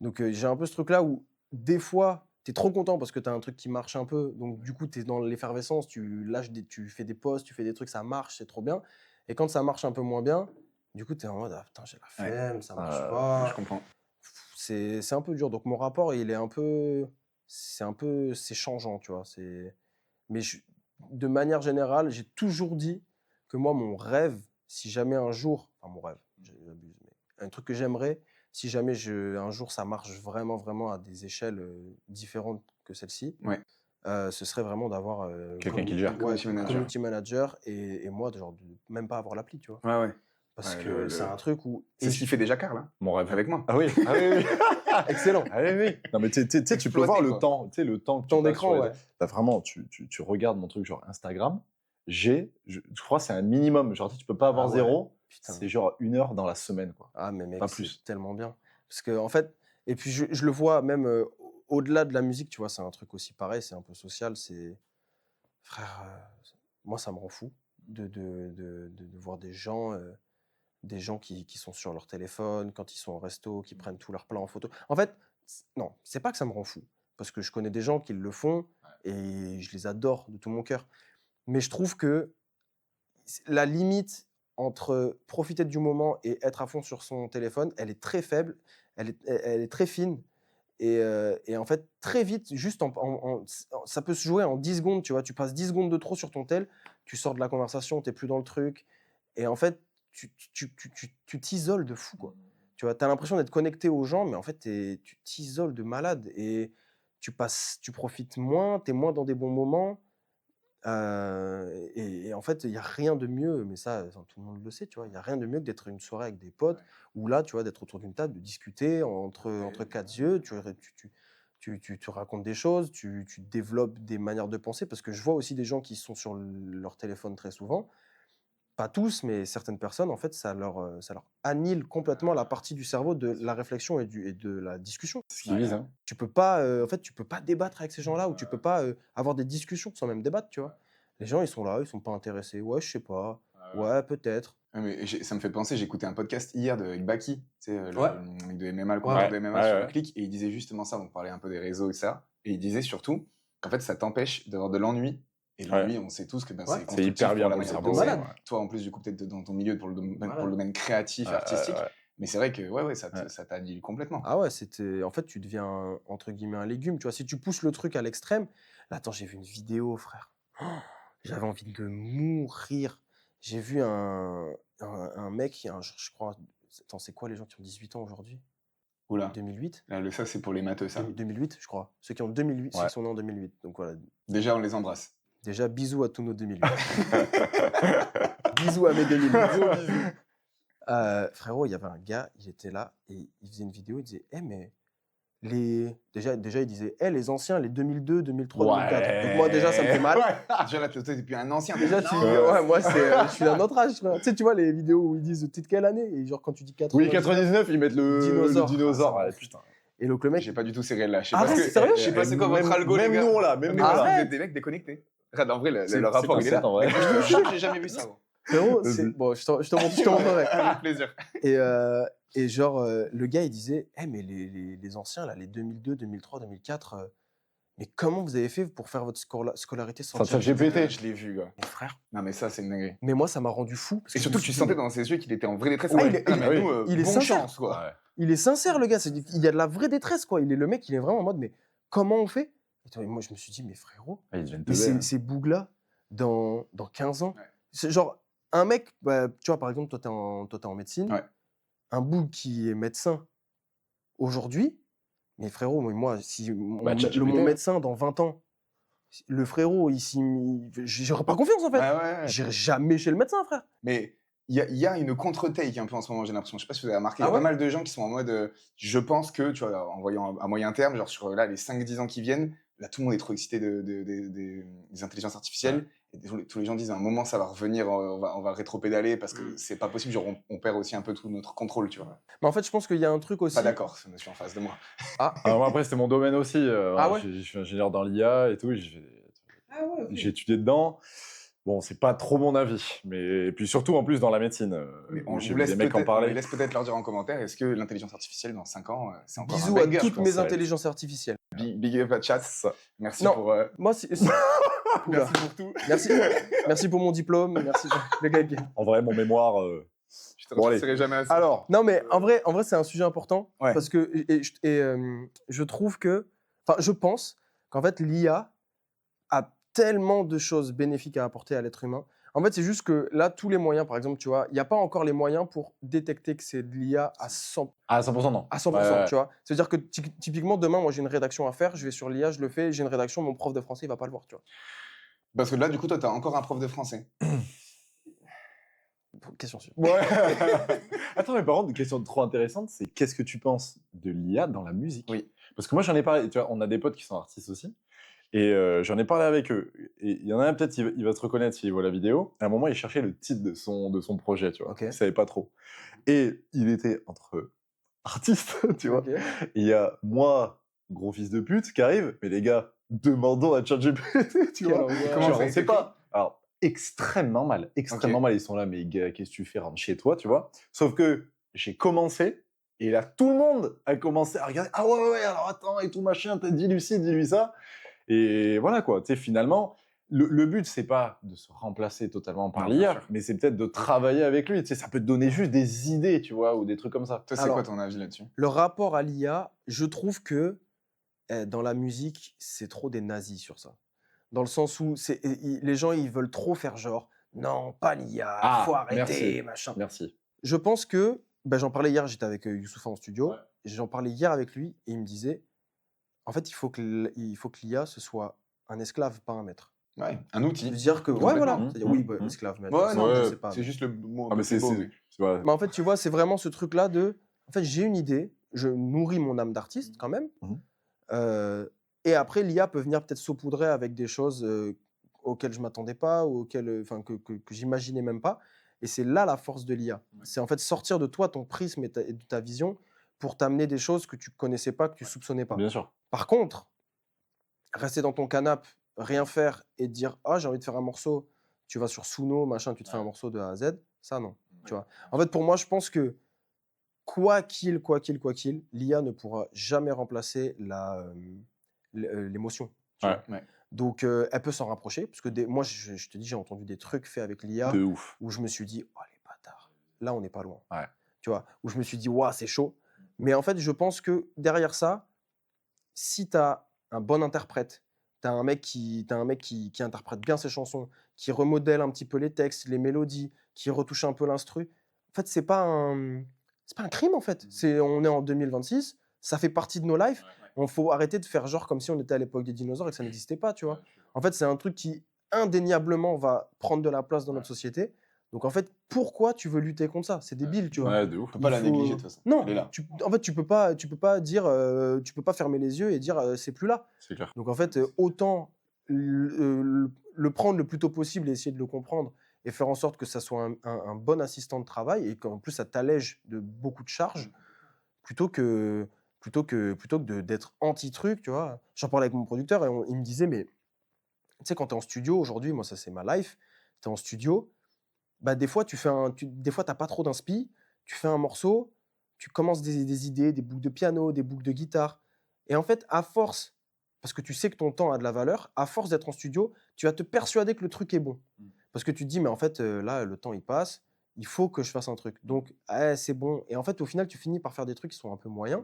[SPEAKER 2] Donc, j'ai un peu ce truc-là où, des fois, tu es trop content parce que tu as un truc qui marche un peu. Donc, du coup, tu es dans l'effervescence, tu fais des posts, tu fais des trucs, ça marche, c'est trop bien. Et quand ça marche un peu moins bien, du coup, tu es en mode, ah putain, j'ai la flemme, ça marche
[SPEAKER 3] Je
[SPEAKER 2] pas.
[SPEAKER 3] comprends.
[SPEAKER 2] C'est un peu dur. Donc, mon rapport, il est un peu. C'est changeant, tu vois. Mais de manière générale, j'ai toujours dit que moi, mon rêve, si jamais un jour. Enfin, mon rêve, j'abuse, mais un truc que j'aimerais, si jamais un jour ça marche vraiment, vraiment à des échelles différentes que celle-ci,
[SPEAKER 3] Ouais.
[SPEAKER 2] ce serait vraiment d'avoir.
[SPEAKER 1] Quelqu'un qui le gère.
[SPEAKER 3] Community manager.
[SPEAKER 2] Community manager et moi, genre, de même pas avoir l'appli, tu vois.
[SPEAKER 3] Ouais, ouais.
[SPEAKER 2] Parce
[SPEAKER 3] Ouais,
[SPEAKER 2] que c'est un truc où.
[SPEAKER 3] C'est ce qu'il fait déjà, Karl, hein,
[SPEAKER 1] Mon rêve.
[SPEAKER 3] avec moi.
[SPEAKER 1] Ah oui, ah oui, oui.
[SPEAKER 2] Excellent.
[SPEAKER 1] Ah oui, oui. Non, mais tu sais, tu peux
[SPEAKER 3] Exploiter,
[SPEAKER 1] voir le
[SPEAKER 3] quoi.
[SPEAKER 1] temps, tu sais, le temps que tu
[SPEAKER 2] Temps
[SPEAKER 1] passes
[SPEAKER 2] d'écran,
[SPEAKER 1] sur les-
[SPEAKER 2] ouais.
[SPEAKER 1] T'as vraiment, tu regardes mon truc genre Instagram, je crois que c'est un minimum. Genre, tu peux pas avoir
[SPEAKER 2] Ah ouais.
[SPEAKER 1] 0,
[SPEAKER 2] Putain.
[SPEAKER 1] c'est genre 1 heure dans la semaine, quoi.
[SPEAKER 2] Ah, mais mec,
[SPEAKER 1] Pas
[SPEAKER 2] c'est
[SPEAKER 1] plus.
[SPEAKER 2] tellement bien. Parce que, en fait, et puis je le vois même au-delà de la musique, tu vois, c'est un truc aussi pareil, c'est un peu social. Frère, moi, ça me rend fou de voir des gens qui sont sur leur téléphone, quand ils sont au resto, qui prennent tous leurs plats en photo. En fait, non, c'est pas que ça me rend fou, parce que je connais des gens qui le font et je les adore de tout mon cœur. Mais je trouve que la limite entre profiter du moment et être à fond sur son téléphone, elle est très faible, elle est très fine. Et en fait, très vite, juste ça peut se jouer en 10 secondes, tu vois. Tu passes 10 secondes de trop sur ton tel, tu sors de la conversation, tu n'es plus dans le truc. Et en fait, tu t'isoles de fou, quoi. Tu vois, tu as l'impression d'être connecté aux gens, mais en fait, tu t'isoles de malade. Et tu profites moins, tu es moins dans des bons moments. Et en fait, il y a rien de mieux, mais ça, enfin, tout le monde le sait, tu vois? Il y a rien de mieux que d'être à une soirée avec des potes où là, tu vois, d'être autour d'une table, de discuter entre 4 yeux, tu racontes des choses, tu développes des manières de penser parce que je vois aussi des gens qui sont sur leur téléphone très souvent. Pas tous, mais certaines personnes, en fait, ça leur annihile complètement la partie du cerveau de la réflexion et de la discussion.
[SPEAKER 1] C'est ce qu'ils visent, hein.
[SPEAKER 2] Tu peux pas, en fait, tu peux pas débattre avec ces gens-là ou tu peux pas, avoir des discussions sans même débattre, tu vois? Les gens, ils sont là, ils sont pas intéressés. Ouais, je sais pas. Ouais, peut-être.
[SPEAKER 3] Ouais, mais ça me fait penser, j'écoutais un podcast hier avec Baki, tu sais,
[SPEAKER 1] Ouais.
[SPEAKER 3] le mec de MMA, le
[SPEAKER 2] Ouais,
[SPEAKER 3] combattant de MMA
[SPEAKER 1] ouais,
[SPEAKER 3] sur
[SPEAKER 1] ouais.
[SPEAKER 3] le clic, et il disait justement ça, on parlait un peu des réseaux et ça, et il disait surtout qu'en fait, ça t'empêche d'avoir de l'ennui. Et l'ennui, on sait tous que
[SPEAKER 2] Ouais.
[SPEAKER 3] c'est
[SPEAKER 2] C'est
[SPEAKER 3] constructif
[SPEAKER 1] hyper bien
[SPEAKER 3] pour la
[SPEAKER 1] pour le
[SPEAKER 3] manière de
[SPEAKER 1] cerveau,
[SPEAKER 3] penser.
[SPEAKER 2] malade.
[SPEAKER 1] ouais.
[SPEAKER 3] Toi, en plus, du coup, peut-être dans ton milieu, pour le
[SPEAKER 2] Malade.
[SPEAKER 3] domaine créatif, artistique,
[SPEAKER 1] ouais.
[SPEAKER 3] mais c'est vrai que ça
[SPEAKER 1] Ouais.
[SPEAKER 3] ça t'annihile complètement.
[SPEAKER 2] Ah ouais, en fait, tu deviens, entre guillemets, «un légume», tu vois? Si tu pousses le truc à l'extrême là, attends, j'ai vu une vidéo, frère. J'avais envie de mourir. J'ai vu un mec, je crois, attends, c'est quoi les gens qui ont 18 ans aujourd'hui?
[SPEAKER 3] Oula,
[SPEAKER 2] 2008?
[SPEAKER 3] là, ça, c'est pour les matheux, ça.
[SPEAKER 2] 2008, je crois. Ceux qui ont 2008, ceux
[SPEAKER 1] Ouais.
[SPEAKER 2] qui sont nés en 2008. Donc voilà.
[SPEAKER 3] Déjà, on les embrasse.
[SPEAKER 2] Déjà, bisous à tous nos 2008. Bisous à mes 2008. Frérot, il y avait un gars, il était là et il faisait une vidéo, il disait: «Eh mais déjà il disait: «Eh les anciens, les 2002, 2003, 2004». Donc moi déjà ça me fait mal.
[SPEAKER 3] Déjà, là, toi, t'es depuis un ancien.
[SPEAKER 2] Déjà tu ouais, moi je suis d'un autre âge, frère. Tu sais, tu vois les vidéos où ils disent: «Tu es de quelle année?» et genre quand tu dis 99.
[SPEAKER 1] Oui, 99, ils mettent le
[SPEAKER 2] Dinosaure.
[SPEAKER 1] dinosaure.
[SPEAKER 2] Ah, ça
[SPEAKER 1] Ouais,
[SPEAKER 2] m'en
[SPEAKER 1] putain.
[SPEAKER 2] Et donc le mec,
[SPEAKER 3] J'ai pas du tout ces réels-là. Je sais
[SPEAKER 2] Ah
[SPEAKER 3] pas
[SPEAKER 2] ouais,
[SPEAKER 3] ce
[SPEAKER 2] c'est sérieux
[SPEAKER 3] je sais pas c'est quoi votre algo, les
[SPEAKER 1] Même
[SPEAKER 3] gars.
[SPEAKER 1] nous, là, même
[SPEAKER 3] Mais
[SPEAKER 1] nous,
[SPEAKER 3] vous
[SPEAKER 1] là.
[SPEAKER 3] êtes des mecs déconnectés. Regarde, en vrai, le
[SPEAKER 1] C'est
[SPEAKER 3] rapport,
[SPEAKER 1] pas
[SPEAKER 3] il est
[SPEAKER 1] certes,
[SPEAKER 3] là.
[SPEAKER 1] en vrai.
[SPEAKER 3] Mais je te jure que j'ai jamais vu ça, gros.
[SPEAKER 2] frérot,
[SPEAKER 1] Vas-y.
[SPEAKER 2] bon, je te montrerai.
[SPEAKER 3] Avec plaisir.
[SPEAKER 2] Et genre, le gars, il disait: «Eh mais les anciens là, les 2002, 2003, 2004, mais comment vous avez fait pour faire votre scolarité sans
[SPEAKER 1] Sans
[SPEAKER 2] ChatGPT?»
[SPEAKER 1] ChatGPT.
[SPEAKER 3] Je l'ai vu, gars.
[SPEAKER 2] Mais frère,
[SPEAKER 3] Non, mais ça, c'est une dinguerie.
[SPEAKER 2] mais moi ça m'a rendu fou parce
[SPEAKER 3] Et
[SPEAKER 2] que je
[SPEAKER 3] surtout
[SPEAKER 2] me
[SPEAKER 3] que tu
[SPEAKER 2] suis dit,
[SPEAKER 3] sentais
[SPEAKER 2] mais
[SPEAKER 3] dans ses yeux qu'il était en vraie détresse.
[SPEAKER 2] Ouais,
[SPEAKER 3] Ouais,
[SPEAKER 2] il est-
[SPEAKER 3] mais
[SPEAKER 1] il-
[SPEAKER 3] nous,
[SPEAKER 2] il est
[SPEAKER 3] bonne
[SPEAKER 2] sincère.
[SPEAKER 3] chance, quoi.
[SPEAKER 1] Ouais.
[SPEAKER 2] il est sincère le gars, il y a de la vraie détresse quoi. Le mec, il est vraiment en mode: «Mais comment on fait?» Et moi je me suis dit: «Mais frérot,
[SPEAKER 1] Ils deviennent
[SPEAKER 2] mais
[SPEAKER 1] teubés, hein.
[SPEAKER 2] ces bougs-là, dans 15 ans».
[SPEAKER 3] Ouais.
[SPEAKER 2] C'est genre, un mec, bah, tu vois, par exemple, toi, t'es en médecine.
[SPEAKER 3] Ouais.
[SPEAKER 2] Un boug qui est médecin aujourd'hui, mais frérot, moi, si
[SPEAKER 1] Bah, ChatGPT,
[SPEAKER 2] mon
[SPEAKER 1] hein.
[SPEAKER 2] médecin dans 20 ans, le frérot, j'aurais pas confiance en fait.
[SPEAKER 3] Ouais.
[SPEAKER 2] J'irai jamais chez le médecin, frère.
[SPEAKER 3] Mais il y a une contre-take un peu en ce moment, j'ai l'impression. Je sais pas si vous avez remarqué, il y
[SPEAKER 2] Ah
[SPEAKER 3] a pas
[SPEAKER 2] ouais
[SPEAKER 3] mal de gens qui sont en mode je pense que, tu vois, en voyant à moyen terme, genre sur là, les 5-10 ans qui viennent, là, tout le monde est trop excité des intelligences artificielles. Et tous les gens disent à un moment, ça va revenir, on va rétro-pédaler parce que c'est pas possible, genre on perd aussi un peu tout notre contrôle, tu vois.
[SPEAKER 2] Mais en fait, je pense qu'il y a un truc aussi.
[SPEAKER 3] Pas d'accord, ce monsieur en face de moi.
[SPEAKER 1] Alors, moi, après, c'était mon domaine aussi.
[SPEAKER 2] Ah ouais
[SPEAKER 1] Je suis ingénieur dans l'IA et tout. J'ai étudié dedans. Bon, c'est pas trop mon avis. Mais et puis surtout, en plus, dans la médecine.
[SPEAKER 3] Mais
[SPEAKER 1] Où
[SPEAKER 3] on
[SPEAKER 1] j'ai
[SPEAKER 3] vous
[SPEAKER 1] vu
[SPEAKER 3] laisse
[SPEAKER 1] des mecs en
[SPEAKER 3] peut-être
[SPEAKER 1] parler.
[SPEAKER 3] leur dire en commentaire, est-ce que l'intelligence artificielle dans 5 ans, c'est encore
[SPEAKER 2] Bisous
[SPEAKER 3] un
[SPEAKER 2] à
[SPEAKER 3] banger,
[SPEAKER 2] toutes
[SPEAKER 3] je pense.
[SPEAKER 2] mes
[SPEAKER 1] ça va être-
[SPEAKER 2] intelligences artificielles.
[SPEAKER 3] Big up à chat.
[SPEAKER 1] Ça.
[SPEAKER 3] Merci
[SPEAKER 2] Non.
[SPEAKER 3] pour
[SPEAKER 2] Moi, Oula.
[SPEAKER 3] merci pour tout.
[SPEAKER 2] Merci pour mon diplôme. Merci. Le gars,
[SPEAKER 1] En vrai, mon mémoire.
[SPEAKER 3] Je te
[SPEAKER 1] Bon, allez.
[SPEAKER 3] remercierai jamais assez.
[SPEAKER 1] Alors,
[SPEAKER 2] Non, mais en vrai, c'est un sujet important.
[SPEAKER 3] Ouais.
[SPEAKER 2] Parce que je trouve que. Enfin, je pense qu'en fait, l'IA a tellement de choses bénéfiques à apporter à l'être humain. En fait, c'est juste que là, tous les moyens, par exemple, tu vois, il n'y a pas encore les moyens pour détecter que c'est de l'IA à 100%.
[SPEAKER 1] à 100%, non.
[SPEAKER 2] À 100%,
[SPEAKER 1] Ouais.
[SPEAKER 2] tu vois. C'est-à-dire que typiquement, demain, moi, j'ai une rédaction à faire, je vais sur l'IA, je le fais, j'ai une rédaction, mon prof de français, il va pas le voir, tu vois.
[SPEAKER 3] Parce que là, du coup, toi, t'as encore un prof de français.
[SPEAKER 2] Question suivante.
[SPEAKER 1] Ouais. Attends, mais par contre, une question trop intéressante, c'est qu'est-ce que tu penses de l'IA dans la musique?
[SPEAKER 3] Oui.
[SPEAKER 1] Parce que moi, j'en ai parlé, tu vois, on a des potes qui sont artistes aussi, et j'en ai parlé avec eux. Et il y en a un, peut-être, il va se reconnaître s'il voit la vidéo. À un moment, il cherchait le titre de son projet, tu vois.
[SPEAKER 2] Ok.
[SPEAKER 1] Il savait pas trop. Et il était entre artistes, tu vois.
[SPEAKER 2] Ok.
[SPEAKER 1] Et il y a moi, gros fils de pute, qui arrive, mais les gars, demandons à ChatGPT, tu vois.
[SPEAKER 3] Comment
[SPEAKER 1] Genre,
[SPEAKER 3] ça a
[SPEAKER 1] on
[SPEAKER 3] été
[SPEAKER 1] sait
[SPEAKER 3] pris
[SPEAKER 1] pas. Alors, extrêmement mal. Extrêmement mal. Ils sont là, mais gars, qu'est-ce que tu fais? Rentre chez toi, tu vois. Sauf que j'ai commencé, et là, tout le monde a commencé à regarder. Ah ouais, alors attends, et tout machin, t'as dit Lucie, dis-lui ça. Et voilà, quoi. Tu sais, finalement, le but, c'est pas de se remplacer totalement par
[SPEAKER 3] Non, bien
[SPEAKER 1] l'IA,
[SPEAKER 3] sûr.
[SPEAKER 1] mais c'est peut-être de travailler avec lui. Tu sais, ça peut te donner juste des idées, tu vois, ou des trucs comme ça.
[SPEAKER 3] Toi, c'est
[SPEAKER 2] Alors,
[SPEAKER 3] quoi ton avis là-dessus?
[SPEAKER 2] le rapport à l'IA, je trouve que dans la musique, c'est trop des nazis sur ça. Dans le sens où les gens, ils veulent trop faire genre, non, pas l'IA, faut
[SPEAKER 1] Ah,
[SPEAKER 2] arrêter,
[SPEAKER 1] merci,
[SPEAKER 2] machin.
[SPEAKER 1] merci.
[SPEAKER 2] Je pense que, bah, j'en parlais hier, j'étais avec Youssoupha en studio,
[SPEAKER 1] Ouais.
[SPEAKER 2] et j'en parlais hier avec lui, et il me disait, en fait, il faut que l'IA, ce soit un esclave, pas un maître.
[SPEAKER 3] Ouais, un outil.
[SPEAKER 2] C'est-à-dire que, ouais,
[SPEAKER 3] Complètement.
[SPEAKER 2] voilà, c'est-à-dire, oui,
[SPEAKER 1] Mmh, mmh.
[SPEAKER 2] esclave, maître,
[SPEAKER 3] Ouais, non,
[SPEAKER 2] je
[SPEAKER 1] Ouais.
[SPEAKER 2] sais pas.
[SPEAKER 3] c'est juste le mot
[SPEAKER 1] Ah,
[SPEAKER 3] un
[SPEAKER 1] mais
[SPEAKER 3] peu plus beau, mais...
[SPEAKER 1] ouais.
[SPEAKER 2] Mais en fait, tu vois, c'est vraiment ce truc-là de, en fait, j'ai une idée, je nourris mon âme d'artiste quand même,
[SPEAKER 1] Mmh.
[SPEAKER 2] et après, l'IA peut venir peut-être saupoudrer avec des choses auxquelles je m'attendais pas, ou auxquelles, enfin, que j'imaginais même pas. Et c'est là la force de l'IA. C'est en fait sortir de toi ton prisme et de ta vision pour t'amener des choses que tu connaissais pas, que tu soupçonnais pas.
[SPEAKER 1] Bien sûr.
[SPEAKER 2] Par contre, rester dans ton canapé, rien faire et te dire ah j'ai envie de faire un morceau, tu vas sur Suno, machin, tu te fais un morceau de A à Z, ça non. Tu vois. En fait, pour moi, je pense que quoi qu'il, l'IA ne pourra jamais remplacer l'émotion. Tu
[SPEAKER 1] Ouais.
[SPEAKER 2] vois.
[SPEAKER 3] Ouais.
[SPEAKER 2] Donc, elle peut s'en rapprocher, parce que moi, je te dis, j'ai entendu des trucs faits avec l'IA
[SPEAKER 1] De ouf.
[SPEAKER 2] où je me suis dit, oh les bâtards, là, on n'est pas loin.
[SPEAKER 1] Ouais.
[SPEAKER 2] Tu vois, où je me suis dit, waouh, c'est chaud. Mais en fait, je pense que derrière ça, si tu as un bon interprète, tu as un mec qui interprète bien ses chansons, qui remodèle un petit peu les textes, les mélodies, qui retouche un peu l'instru, en fait, c'est pas un crime, en fait. On est en 2026, ça fait partie de nos lives. On faut arrêter de faire genre comme si on était à l'époque des dinosaures et que ça n'existait pas, tu vois. En fait, c'est un truc qui indéniablement va prendre de la place dans notre société. Donc en fait, pourquoi tu veux lutter contre ça? C'est débile, tu vois.
[SPEAKER 1] Ouais, de ouf.
[SPEAKER 3] On peut pas la
[SPEAKER 2] Il
[SPEAKER 3] négliger
[SPEAKER 2] faut
[SPEAKER 3] de toute façon.
[SPEAKER 2] non,
[SPEAKER 3] Elle est là.
[SPEAKER 2] en fait, tu peux pas dire, tu peux pas fermer les yeux et dire, «C'est plus là».
[SPEAKER 1] C'est clair.
[SPEAKER 2] Donc en fait, autant le prendre le plus tôt possible et essayer de le comprendre et faire en sorte que ça soit un bon assistant de travail et qu'en plus ça t'allège de beaucoup de charges plutôt que d'être anti truc, tu vois? J'en parlais avec mon producteur et il me disait: «Mais tu sais, quand tu es en studio aujourd'hui, moi ça c'est ma life, tu es en studio, bah, des fois des fois tu pas trop d'inspi, tu fais un morceau, tu commences des idées, des boucles de piano, des boucles de guitare et en fait, à force, parce que tu sais que ton temps a de la valeur, à force d'être en studio, tu vas te persuader que le truc est bon. Parce que tu te dis: «Mais en fait, là, le temps il passe, il faut que je fasse un truc. Donc, ah, c'est bon» et en fait, au final, tu finis par faire des trucs qui sont un peu moyens.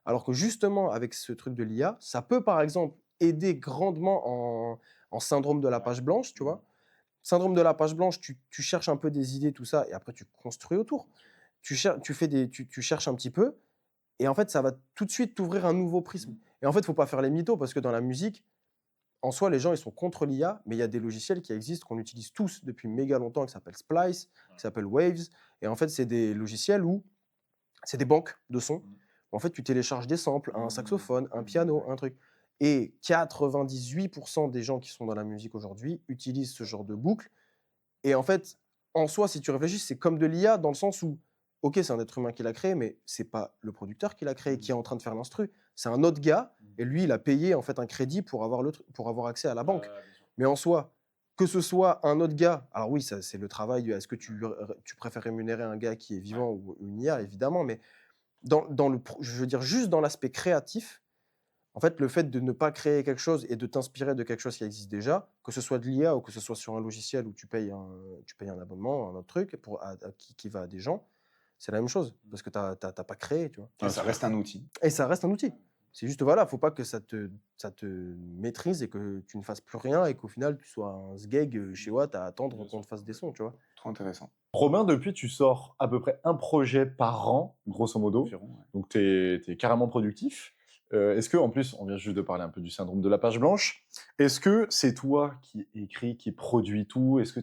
[SPEAKER 2] Alors que justement, avec ce truc de l'IA, ça peut, par exemple, aider grandement en syndrome de la page blanche, tu vois? Syndrome de la page blanche, tu cherches un peu des idées, tout ça et après tu construis autour. Tu cherches un petit peu et en fait, ça va tout de suite t'ouvrir un nouveau prisme et en fait, il faut pas faire les mythos parce que dans la musique, en soi, les gens, ils sont contre l'IA, mais il y a des logiciels qui existent, qu'on utilise tous depuis méga longtemps, qui s'appellent Splice, qui s'appellent Waves et en fait, c'est des logiciels où c'est des banques de sons. En fait, tu télécharges des samples, un saxophone, un piano, un truc et 98 des gens qui sont dans la musique aujourd'hui utilisent ce genre de boucle et en fait, en soi, si tu réfléchis, c'est comme de l'IA dans le sens où, OK, c'est un être humain qui l'a créé, mais c'est pas le producteur qui l'a créé, qui est en train de faire l'instru. C'est un autre gars et lui, il a payé en fait un crédit pour avoir pour avoir accès à la banque. Mais en soi, que ce soit un autre gars, alors oui, ça c'est le travail, est-ce que tu préfères rémunérer un gars qui est vivant ou une IA, évidemment, mais je veux dire juste dans l'aspect créatif, en fait, le fait de ne pas créer quelque chose et de t'inspirer de quelque chose qui existe déjà, que ce soit de l'IA ou que ce soit sur un logiciel où tu payes un abonnement, un autre truc qui va à des gens, c'est la même chose parce que tu n'as pas créé, tu vois.
[SPEAKER 3] Et ça reste un outil.
[SPEAKER 2] Et ça reste un outil. C'est juste, voilà, faut pas que ça te maîtrise et que tu ne fasses plus rien et qu'au final, tu sois un sgeg chez Watt à attendre qu'on te fasse des sons, tu vois.
[SPEAKER 3] Trop intéressant.
[SPEAKER 1] Romain, depuis, tu sors à peu près un projet par an, grosso modo.
[SPEAKER 3] Environ, ouais.
[SPEAKER 1] Donc, tu es carrément productif. Est-ce que, en plus, on vient juste de parler un peu du syndrome de la page blanche, est-ce que c'est toi qui écris, qui produis tout? Est-ce que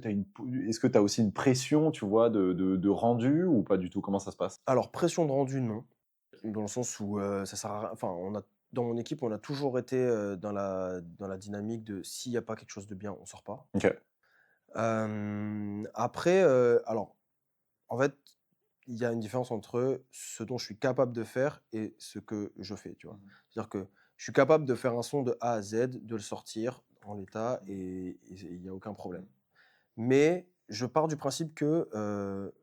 [SPEAKER 1] tu as aussi une pression, tu vois, de rendu ou pas du tout? Comment ça se passe?
[SPEAKER 2] Alors, pression de rendu, non. Dans le sens où ça sert à rien. Enfin, dans mon équipe, on a toujours été dans la dynamique de s'il n'y a pas quelque chose de bien, on sort pas.
[SPEAKER 1] Ok.
[SPEAKER 2] Après, alors, en fait, il y a une différence entre ce dont je suis capable de faire et ce que je fais, tu vois. C'est-à-dire que je suis capable de faire un son de A à Z, de le sortir en l'état et il n'y a aucun problème. Mais je pars du principe que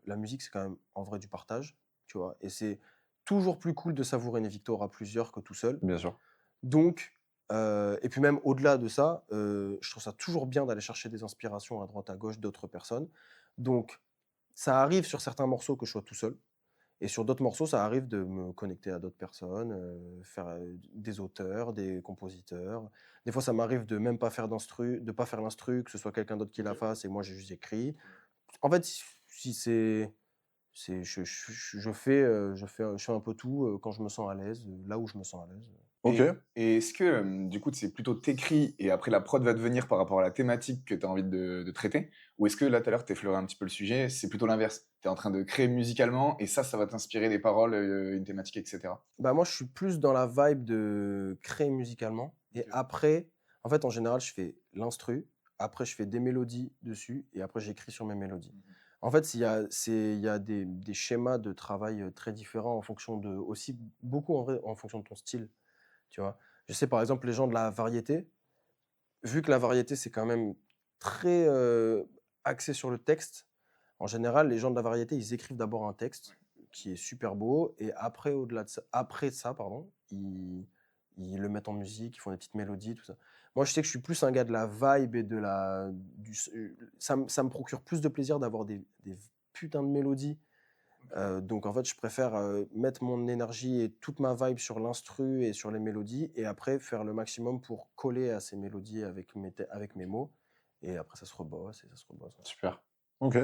[SPEAKER 2] la musique, c'est quand même en vrai du partage, tu vois. Et c'est toujours plus cool de savourer une victoire à plusieurs que tout seul.
[SPEAKER 1] Bien sûr.
[SPEAKER 2] Donc, Et puis même au-delà de ça, je trouve ça toujours bien d'aller chercher des inspirations à droite à gauche d'autres personnes. Donc ça arrive sur certains morceaux que je sois tout seul et sur d'autres morceaux, ça arrive de me connecter à d'autres personnes, faire, des auteurs, des compositeurs. Des fois, ça m'arrive de même pas faire de pas faire l'instru, que ce soit quelqu'un d'autre qui la fasse et moi j'ai juste écrit. En fait, si c'est je fais un peu tout, quand je me sens à l'aise, là où je me sens à l'aise.
[SPEAKER 1] Ok.
[SPEAKER 3] Et est-ce que, du coup, c'est plutôt t'écris et après la prod va devenir par rapport à la thématique que tu as envie de traiter? Ou est-ce que là, tout à l'heure, tu effleuré un petit peu le sujet, c'est plutôt l'inverse? Tu es en train de créer musicalement et ça va t'inspirer des paroles, une thématique, et cetera?
[SPEAKER 2] Bah, moi, je suis plus dans la vibe de créer musicalement et
[SPEAKER 3] OK.
[SPEAKER 2] après, en fait, en général, je fais l'instru, après je fais des mélodies dessus et après j'écris sur mes mélodies.
[SPEAKER 3] Mmh.
[SPEAKER 2] En fait, il y a des schémas de travail, très différents en fonction de aussi beaucoup en vrai, en fonction de ton style, tu vois? Je sais, par exemple, les gens de la variété, vu que la variété, c'est quand même très, axé sur le texte, en général, les gens de la variété, ils écrivent d'abord un texte qui est super beau et après au-delà de ça après ça, pardon, ils le mettent en musique, ils font des petites mélodies, tout ça. Moi, je sais que je suis plus un gars de la vibe et de la du s ça me procure plus de plaisir d'avoir des putains de mélodies, donc en fait, je préfère, mettre mon énergie et toute ma vibe sur l'instru et sur les mélodies et après faire le maximum pour coller à ces mélodies avec mes mots et après ça se rebosse et ça se rebosse.
[SPEAKER 1] Super. Ok.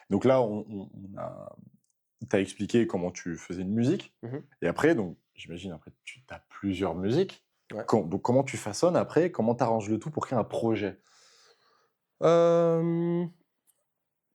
[SPEAKER 1] Donc là, on a tu as expliqué comment tu faisais une musique.
[SPEAKER 2] Mmh.
[SPEAKER 1] Et après, donc, j'imagine, après, tu as plusieurs musiques.
[SPEAKER 2] Ouais.
[SPEAKER 1] Donc, comment tu façonnes après? Comment tu arranges le tout pour créer un projet?
[SPEAKER 2] Hem,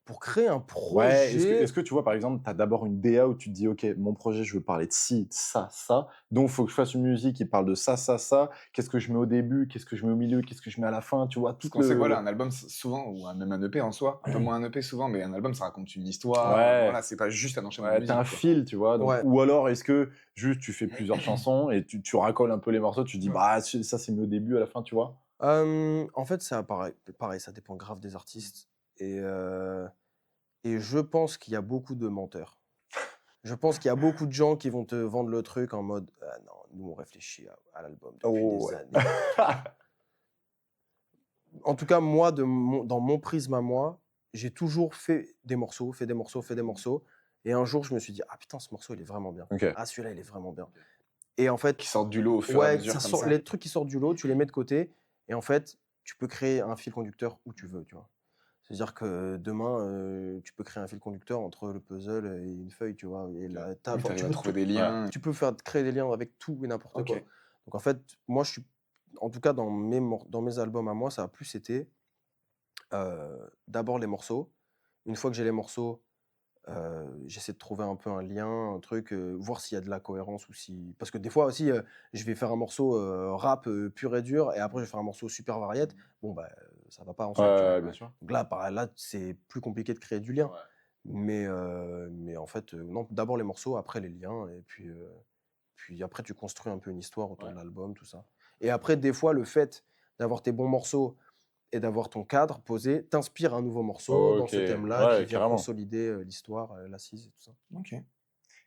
[SPEAKER 2] pour créer un
[SPEAKER 1] Ouais, est-ce
[SPEAKER 2] projet,
[SPEAKER 1] que tu vois, par exemple, tu as d'abord une DA où tu te dis: «OK, mon projet, je veux parler de ci, de ça, ça, donc il faut que je fasse une musique qui parle de ça, ça, ça. Qu'est-ce que je mets au début? Qu'est-ce que je mets au milieu? Qu'est-ce que je mets à la fin?» Tu vois?
[SPEAKER 3] Parce
[SPEAKER 1] Tout
[SPEAKER 3] qu'on sait que voilà,
[SPEAKER 1] le
[SPEAKER 3] un album, souvent, ou même un EP en soi, un peu moins un EP souvent, mais un album, ça raconte une histoire.
[SPEAKER 1] ouais,
[SPEAKER 3] Voilà, c'est pas juste un enchaînement de
[SPEAKER 1] ouais, tu as un
[SPEAKER 3] musique, quoi.
[SPEAKER 1] fil, tu vois? Donc
[SPEAKER 2] ouais,
[SPEAKER 1] ou alors est-ce que juste tu fais plusieurs chansons et tu racoles un peu les morceaux, tu dis:
[SPEAKER 3] Ouais.
[SPEAKER 1] «Bah, ça, c'est mis au début, à la fin», tu vois?
[SPEAKER 2] en fait, ça pareil, ça dépend grave des artistes et je pense qu'il y a beaucoup de menteurs. Je pense qu'il y a beaucoup de gens qui vont te vendre le truc en mode: «Ah non, nous on réfléchit à l'album depuis
[SPEAKER 1] Oh
[SPEAKER 2] des
[SPEAKER 1] ouais.
[SPEAKER 2] années». En tout cas, moi, dans mon prisme à moi, j'ai toujours fait des morceaux, fait des morceaux, fait des morceaux et un jour, je me suis dit: «Ah putain, ce morceau, il est vraiment bien.
[SPEAKER 1] OK.
[SPEAKER 2] Ah celui-là, il est vraiment bien» et en fait,
[SPEAKER 3] Qui sortent du lot au fur et à
[SPEAKER 2] ouais,
[SPEAKER 3] mesure
[SPEAKER 2] ça
[SPEAKER 3] comme
[SPEAKER 2] sort
[SPEAKER 3] ça.
[SPEAKER 2] les trucs qui sortent du lot, tu les mets de côté et en fait, tu peux créer un fil conducteur où tu veux, tu vois? C'est-à-dire que demain, tu peux créer un fil conducteur entre le puzzle et une feuille, tu vois? Et là,
[SPEAKER 3] Oui, tu
[SPEAKER 2] tu
[SPEAKER 3] à
[SPEAKER 2] peux
[SPEAKER 3] trouver
[SPEAKER 2] tout
[SPEAKER 3] des
[SPEAKER 1] Ouais.
[SPEAKER 3] liens.
[SPEAKER 2] tu peux créer des liens avec tout et n'importe quoi.
[SPEAKER 3] OK.
[SPEAKER 2] Donc en fait, moi, je suis en tout cas, dans mes albums à moi, ça a plus été, d'abord les morceaux. Une fois que j'ai les morceaux, j'essaie de trouver un peu un lien, un truc, voir s'il y a de la cohérence ou si parce que des fois aussi, je vais faire un morceau, rap, pur et dur et après je vais faire un morceau super variette. Bon, bah, ça va pas
[SPEAKER 1] Ouais,
[SPEAKER 2] ensemble, tu vois?
[SPEAKER 1] ouais, bien sûr.
[SPEAKER 2] Donc là, c'est plus compliqué de créer du lien.
[SPEAKER 1] Ouais.
[SPEAKER 2] Mais en fait, non, d'abord les morceaux, après les liens et puis après tu construis un peu une histoire autour
[SPEAKER 1] Ouais.
[SPEAKER 2] de l'album, tout ça. Et après des fois, le fait d'avoir tes bons morceaux et d'avoir ton cadre posé, t'inspire un nouveau morceau dans
[SPEAKER 1] OK.
[SPEAKER 2] ce thème-là qui
[SPEAKER 1] Ouais,
[SPEAKER 2] vient
[SPEAKER 1] carrément.
[SPEAKER 2] consolider, l'histoire, l'assise et tout ça.
[SPEAKER 3] OK.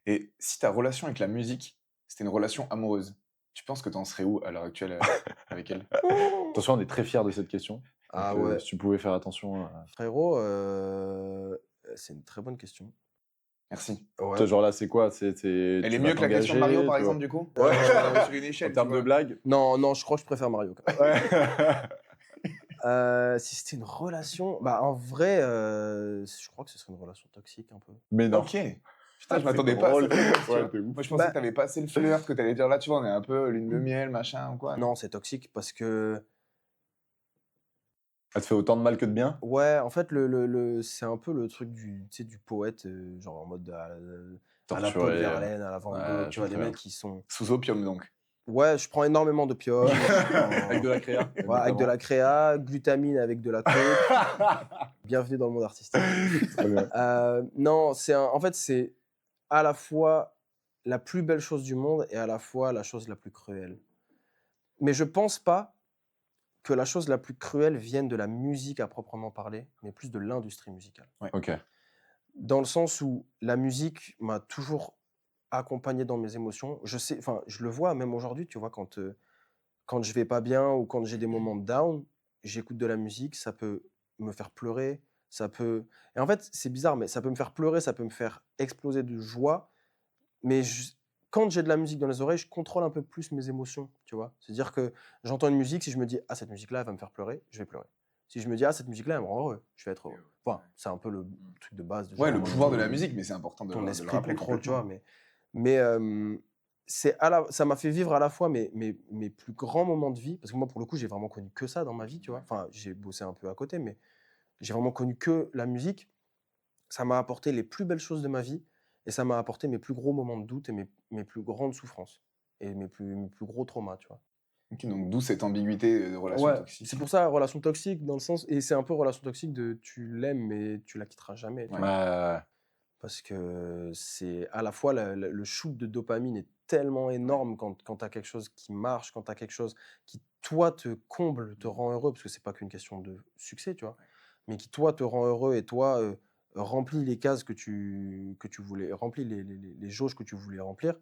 [SPEAKER 3] Et si ta relation avec la musique, c'était une relation amoureuse, tu penses que tu en serais où à l'heure actuelle, avec elle?
[SPEAKER 1] Attention, on est très fiers de cette question.
[SPEAKER 2] Ah
[SPEAKER 1] Donc,
[SPEAKER 2] ouais,
[SPEAKER 1] si tu pouvais faire attention,
[SPEAKER 2] frérot, c'est une très bonne question.
[SPEAKER 3] Merci.
[SPEAKER 2] Ouais.
[SPEAKER 1] toi, genre là, c'est quoi? C'est
[SPEAKER 3] Elle est
[SPEAKER 1] tu vas
[SPEAKER 3] mieux que la question de Mario,
[SPEAKER 1] t'engager,
[SPEAKER 3] par
[SPEAKER 1] tu vois?
[SPEAKER 3] exemple, du coup?
[SPEAKER 1] Ouais.
[SPEAKER 3] Sur une
[SPEAKER 1] En
[SPEAKER 3] échelle, tu
[SPEAKER 1] termes de
[SPEAKER 3] vois?
[SPEAKER 1] blagues?
[SPEAKER 2] Non, non, je crois que je préfère Mario quand même.
[SPEAKER 1] Ouais.
[SPEAKER 2] Si c'était une relation, bah, en vrai, je crois que ce serait une relation toxique un peu.
[SPEAKER 1] Mais non.
[SPEAKER 3] OK. Putain, je
[SPEAKER 1] C'est
[SPEAKER 3] m'attendais pas à
[SPEAKER 1] drôle.
[SPEAKER 3] cette réponse, tu
[SPEAKER 1] Ouais,
[SPEAKER 3] vois?
[SPEAKER 1] de ouf.
[SPEAKER 3] Moi, je pensais que
[SPEAKER 2] Bah,
[SPEAKER 3] tu avais passé le flirt, que tu allais dire là, tu vois, on est un peu lune de miel, machin ou quoi, non?
[SPEAKER 2] non, c'est toxique parce que
[SPEAKER 1] Elle te fait autant de mal que de bien?
[SPEAKER 2] ouais, en fait, c'est un peu le truc tu sais, du poète, genre en mode à la Paul
[SPEAKER 1] Torturé,
[SPEAKER 2] Verlaine, à la Van Gogh,
[SPEAKER 1] ouais,
[SPEAKER 2] tu
[SPEAKER 1] je vois
[SPEAKER 2] vois? Des
[SPEAKER 1] très bien.
[SPEAKER 2] mecs qui sont
[SPEAKER 3] Sous opium, donc.
[SPEAKER 2] ouais, je prends énormément d'opium,
[SPEAKER 1] Avec de la créa,
[SPEAKER 2] ouais, avec de
[SPEAKER 1] notamment.
[SPEAKER 2] la créa, glutamine avec de la coke. Bienvenue dans le monde artistique.
[SPEAKER 1] Très bien.
[SPEAKER 2] Non, en fait, c'est à la fois la plus belle chose du monde et à la fois la chose la plus cruelle. Mais je pense pas que la chose la plus cruelle vienne de la musique à proprement parler, mais plus de l'industrie musicale.
[SPEAKER 1] OK.
[SPEAKER 2] Dans le sens où la musique m'a toujours accompagné dans mes émotions. Je sais enfin, je le vois même aujourd'hui, tu vois? quand je vais pas bien ou quand j'ai des moments de down, j'écoute de la musique, ça peut me faire pleurer, ça peut et en fait, c'est bizarre, mais ça peut me faire pleurer, ça peut me faire exploser de joie, mais quand j'ai de la musique dans les oreilles, je contrôle un peu plus mes émotions, tu vois? C'est-à-dire que j'entends une musique, si je me dis: «Ah cette musique-là, elle va me faire pleurer», je vais pleurer. Si je me dis: «Ah cette musique-là, elle me rend heureux», je vais être heureux. Enfin, c'est un peu le truc de base de
[SPEAKER 3] Ouais,
[SPEAKER 2] genre
[SPEAKER 3] le pouvoir de la musique, mais c'est important de
[SPEAKER 2] ton
[SPEAKER 3] le
[SPEAKER 2] esprit
[SPEAKER 3] rappeler
[SPEAKER 2] contrôle, tu
[SPEAKER 3] complètement.
[SPEAKER 2] vois? Mais ça m'a fait vivre à la fois mes plus grands moments de vie, parce que moi, pour le coup, j'ai vraiment connu que ça dans ma vie, tu vois? Enfin, j'ai bossé un peu à côté, mais j'ai vraiment connu que la musique. Ça m'a apporté les plus belles choses de ma vie et ça m'a apporté mes plus gros moments de doute et mes plus grandes souffrances et mes plus gros traumas, tu vois?
[SPEAKER 3] OK, donc d'où cette ambiguïté de relation
[SPEAKER 2] Ouais,
[SPEAKER 3] toxique.
[SPEAKER 2] c'est pour ça, relation toxique dans le sens et c'est un peu relation toxique de tu l'aimes mais tu la quitteras jamais, tu
[SPEAKER 3] Ouais.
[SPEAKER 2] vois?
[SPEAKER 1] Ouais.
[SPEAKER 2] Parce que c'est à la fois le shoot de dopamine est tellement énorme quand tu as quelque chose qui marche, quand tu as quelque chose qui, toi, te comble, te rend heureux, parce que c'est pas qu'une question de succès, tu vois? Mais qui, toi, te rend heureux et toi, remplit les cases que tu voulais remplit les jauges que tu voulais remplir,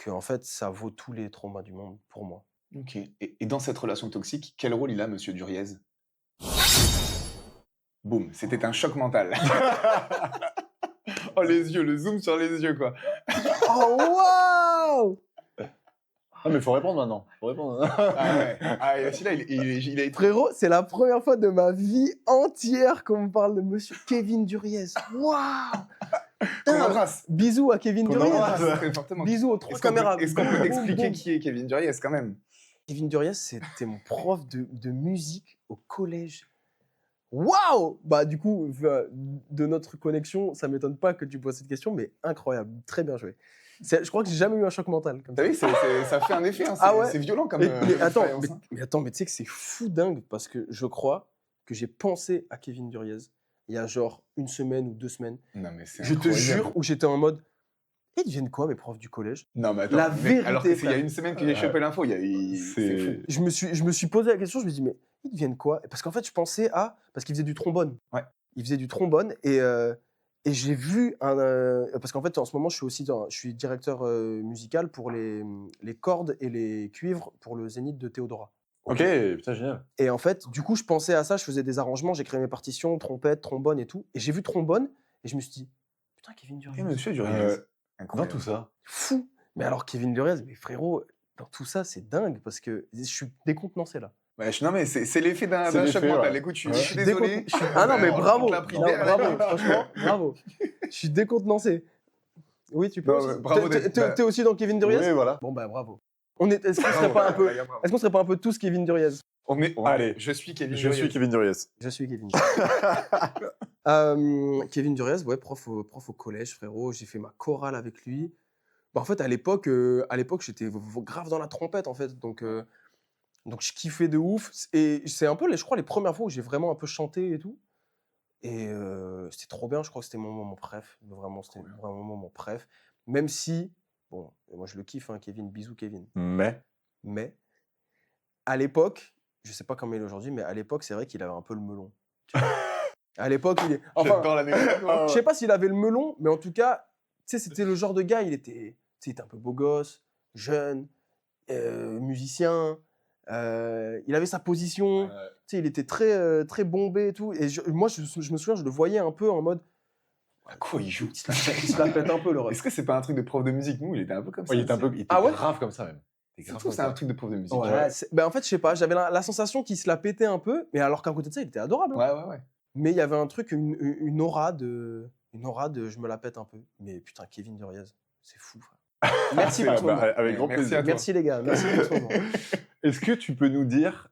[SPEAKER 2] qu'en fait, ça vaut tous les traumas du monde pour moi.
[SPEAKER 3] OK, et dans cette relation toxique, quel rôle il a monsieur Duriez? Boum, c'était un choc mental. Oh les yeux, le zoom sur les yeux, quoi.
[SPEAKER 2] Oh waouh!
[SPEAKER 1] Ah, mais faut répondre maintenant. Faut répondre.
[SPEAKER 3] Ah ouais. Ah et celui-là, il a été
[SPEAKER 2] Frérot, c'est la première fois de ma vie entière qu'on me parle de monsieur Kevin Duriez. Waouh!
[SPEAKER 3] qu'on
[SPEAKER 2] Putain,
[SPEAKER 3] embrasse.
[SPEAKER 2] bisous à Kevin
[SPEAKER 1] Qu'on
[SPEAKER 2] Duriez.
[SPEAKER 1] embrasse.
[SPEAKER 3] Très fortement.
[SPEAKER 2] Bisous aux 3
[SPEAKER 3] Est-ce qu'on peut,
[SPEAKER 2] caméras.
[SPEAKER 3] est-ce qu'on peut
[SPEAKER 2] Boum,
[SPEAKER 3] expliquer
[SPEAKER 2] boum.
[SPEAKER 3] qui est Kevin Duriez quand même?
[SPEAKER 2] Kevin Duriez, c'était mon prof de musique au collège. Waouh! Bah, du coup, de notre connexion, ça m'étonne pas que tu poses cette question, mais incroyable, très bien joué. Je crois que j'ai jamais eu un choc mental comme
[SPEAKER 3] T'as
[SPEAKER 2] ça.
[SPEAKER 3] vu, ça fait un effet, hein,
[SPEAKER 2] Ah ouais?
[SPEAKER 3] c'est violent comme
[SPEAKER 2] Mais attends,
[SPEAKER 3] expérience, hein.
[SPEAKER 2] mais attends, mais tu sais que c'est fou dingue parce que je crois que j'ai pensé à Kevin Duriez il y a genre 1 semaine ou 2 semaines.
[SPEAKER 3] Non mais c'est
[SPEAKER 2] Je te
[SPEAKER 3] incroyable.
[SPEAKER 2] jure, où j'étais en mode: «Ils deviennent quoi mes profs du collège?»
[SPEAKER 3] Non mais attends,
[SPEAKER 2] La
[SPEAKER 3] mec, alors que
[SPEAKER 2] vérité,
[SPEAKER 3] c'est il y a
[SPEAKER 2] frère.
[SPEAKER 3] 1 semaine que j'ai chopé l'info, c'est fou.
[SPEAKER 2] Je me suis posé la question, je me dis: «Mais ils deviennent quoi?» Parce qu'en fait, je pensais à parce qu'il faisait du trombone.
[SPEAKER 3] Ouais.
[SPEAKER 2] Il faisait du trombone et j'ai vu parce qu'en fait, en ce moment, je suis directeur, musical pour les cordes et les cuivres pour le Zénith de Théodora.
[SPEAKER 1] Ok, putain, génial.
[SPEAKER 2] Et en fait, du coup, je pensais à ça, je faisais des arrangements, j'écrivais mes partitions, trompette, trombone et tout et j'ai vu trombone et je me suis dit: «Putain, Kevin
[SPEAKER 3] Et
[SPEAKER 2] Duriez,
[SPEAKER 3] monsieur Duriez,
[SPEAKER 1] Dans
[SPEAKER 3] incroyable.
[SPEAKER 1] tout ça.
[SPEAKER 2] fou!» Mais alors Kevin Duriez, mais frérot, dans tout ça, c'est dingue parce que je suis décontenancé là.
[SPEAKER 3] Ouais, non mais c'est l'effet d'un
[SPEAKER 1] C'est
[SPEAKER 3] choc
[SPEAKER 1] l'effet,
[SPEAKER 3] mental.
[SPEAKER 1] ouais.
[SPEAKER 3] Écoute, je
[SPEAKER 1] Ouais.
[SPEAKER 3] suis désolé.
[SPEAKER 2] Ah non, mais
[SPEAKER 3] On
[SPEAKER 2] bravo!
[SPEAKER 3] te l'a pris
[SPEAKER 2] Non,
[SPEAKER 3] derrière la
[SPEAKER 2] bravo,
[SPEAKER 3] nuque.
[SPEAKER 2] franchement, bravo. Je suis décontenancé. Oui, tu peux
[SPEAKER 3] Non,
[SPEAKER 2] aussi.
[SPEAKER 3] mais bravo d'être-
[SPEAKER 2] T'es aussi dans Kevin Duriez?
[SPEAKER 1] Oui, voilà.
[SPEAKER 2] Bon, bah, bravo. Est-ce qu'on serait
[SPEAKER 3] Bravo,
[SPEAKER 2] pas un peu,
[SPEAKER 3] bravo.
[SPEAKER 2] est-ce qu'on serait pas un peu tous Kevin Duriez?
[SPEAKER 1] Allez,
[SPEAKER 3] je suis Kevin
[SPEAKER 1] je suis
[SPEAKER 3] Duriez.
[SPEAKER 1] Kevin Duriez.
[SPEAKER 2] Je suis Kevin. Kevin Duriez, ouais, prof au collège, frérot. J'ai fait ma chorale avec lui. Bah, en fait, à l'époque, j'étais grave dans la trompette, en fait. Donc je kiffais de ouf. Et c'est un peu, je crois, les premières fois où j'ai vraiment un peu chanté et tout. Et c'était trop bien. Je crois que c'était mon moment préf. Vraiment, c'était vraiment mon préf. Même si, bon, moi je le kiffe, hein, Kevin. Bisous, Kevin. Mais à l'époque, je sais pas comment il est aujourd'hui, mais à l'époque, c'est vrai qu'il avait un peu le melon. Tu vois. À l'époque, enfin,
[SPEAKER 3] J'adore l'anecdote.
[SPEAKER 2] je sais pas s'il avait le melon, mais en tout cas, tu sais, c'était le genre de gars, il était un peu beau gosse, jeune, musicien, il avait sa position, tu sais, il était très, très bombé et tout. Et moi, je me souviens, je le voyais un peu en mode,
[SPEAKER 3] À quoi il joue?
[SPEAKER 2] il se la pète un peu le ref.
[SPEAKER 3] Est-ce que c'est pas un truc de prof de musique? Nous, il était un peu comme ça.
[SPEAKER 1] Ouais, il était
[SPEAKER 3] aussi.
[SPEAKER 2] Ah ouais
[SPEAKER 1] grave comme ça même. Il était
[SPEAKER 3] C'est
[SPEAKER 1] grave
[SPEAKER 3] tout,
[SPEAKER 1] comme
[SPEAKER 3] c'est un
[SPEAKER 1] ça.
[SPEAKER 3] truc de prof de musique.
[SPEAKER 2] Ouais, en fait, je sais pas, j'avais la sensation qu'il se la pétait un peu, mais alors qu'à côté de ça, il était adorable, hein.
[SPEAKER 3] Ouais.
[SPEAKER 2] Mais il y avait un truc, une aura de je me la pète un peu. Mais putain, Kevin Duriez, c'est fou, frère. Merci pour
[SPEAKER 1] Ah,
[SPEAKER 2] ce
[SPEAKER 1] bah,
[SPEAKER 2] moment.
[SPEAKER 1] avec grand
[SPEAKER 3] Merci
[SPEAKER 1] plaisir.
[SPEAKER 3] à toi.
[SPEAKER 2] Merci les gars, merci pour ce moment.
[SPEAKER 1] Est-ce que tu peux nous dire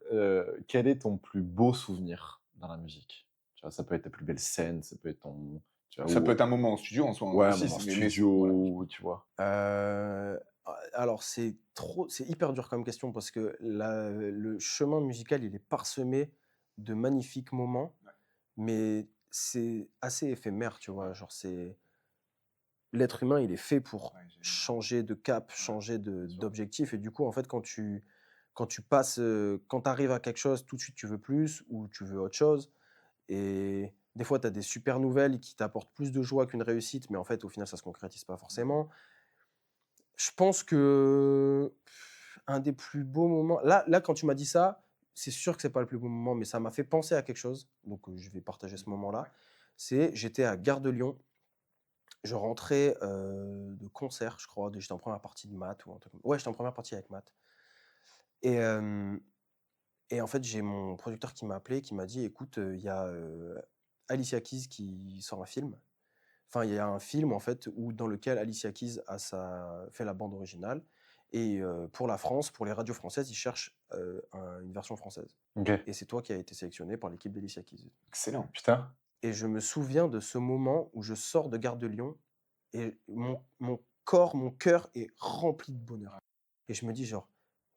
[SPEAKER 1] quel est ton plus beau souvenir dans la musique? Tu vois, ça peut être ta plus belle scène, ça peut être ton. Tu vois,
[SPEAKER 3] Ça peut être un moment en studio en soi.
[SPEAKER 1] Ouais,
[SPEAKER 3] aussi,
[SPEAKER 1] un moment
[SPEAKER 3] mais-
[SPEAKER 1] studio, tu vois.
[SPEAKER 2] Alors c'est hyper dur comme question parce que le chemin musical, il est parsemé de magnifiques moments, mais c'est assez éphémère, tu vois. Genre l'être humain, il est fait pour changer de cap, changer d'objectif, et du coup, en fait, quand tu passes, quand tu arrives à quelque chose, tout de suite tu veux plus ou tu veux autre chose. Et des fois, tu as des super nouvelles qui t'apportent plus de joie qu'une réussite, mais en fait, au final, ça se concrétise pas forcément. Je pense que un des plus beaux moments. Là, quand tu m'as dit ça, c'est sûr que c'est pas le plus beau moment, mais ça m'a fait penser à quelque chose. Donc, je vais partager ce moment-là. J'étais à Gare de Lyon. Je rentrais de concert, je crois. J'étais en première partie de maths ou un truc. Ouais, j'étais en première partie avec maths. Et, et en fait, j'ai mon producteur qui m'a appelé, qui m'a dit, écoute, il y a Alicia Keys qui sort un film. Enfin, il y a un film en fait dans lequel Alicia Keys fait la bande originale. Et pour la France, pour les radios françaises, ils cherchent une version française.
[SPEAKER 1] Ok.
[SPEAKER 2] Et c'est toi qui as été sélectionné par l'équipe d'Alicia Keys.
[SPEAKER 3] Excellent.
[SPEAKER 1] Putain.
[SPEAKER 2] Et je me souviens de ce moment où je sors de Gare de Lyon et mon corps, mon cœur est rempli de bonheur. Et je me dis genre,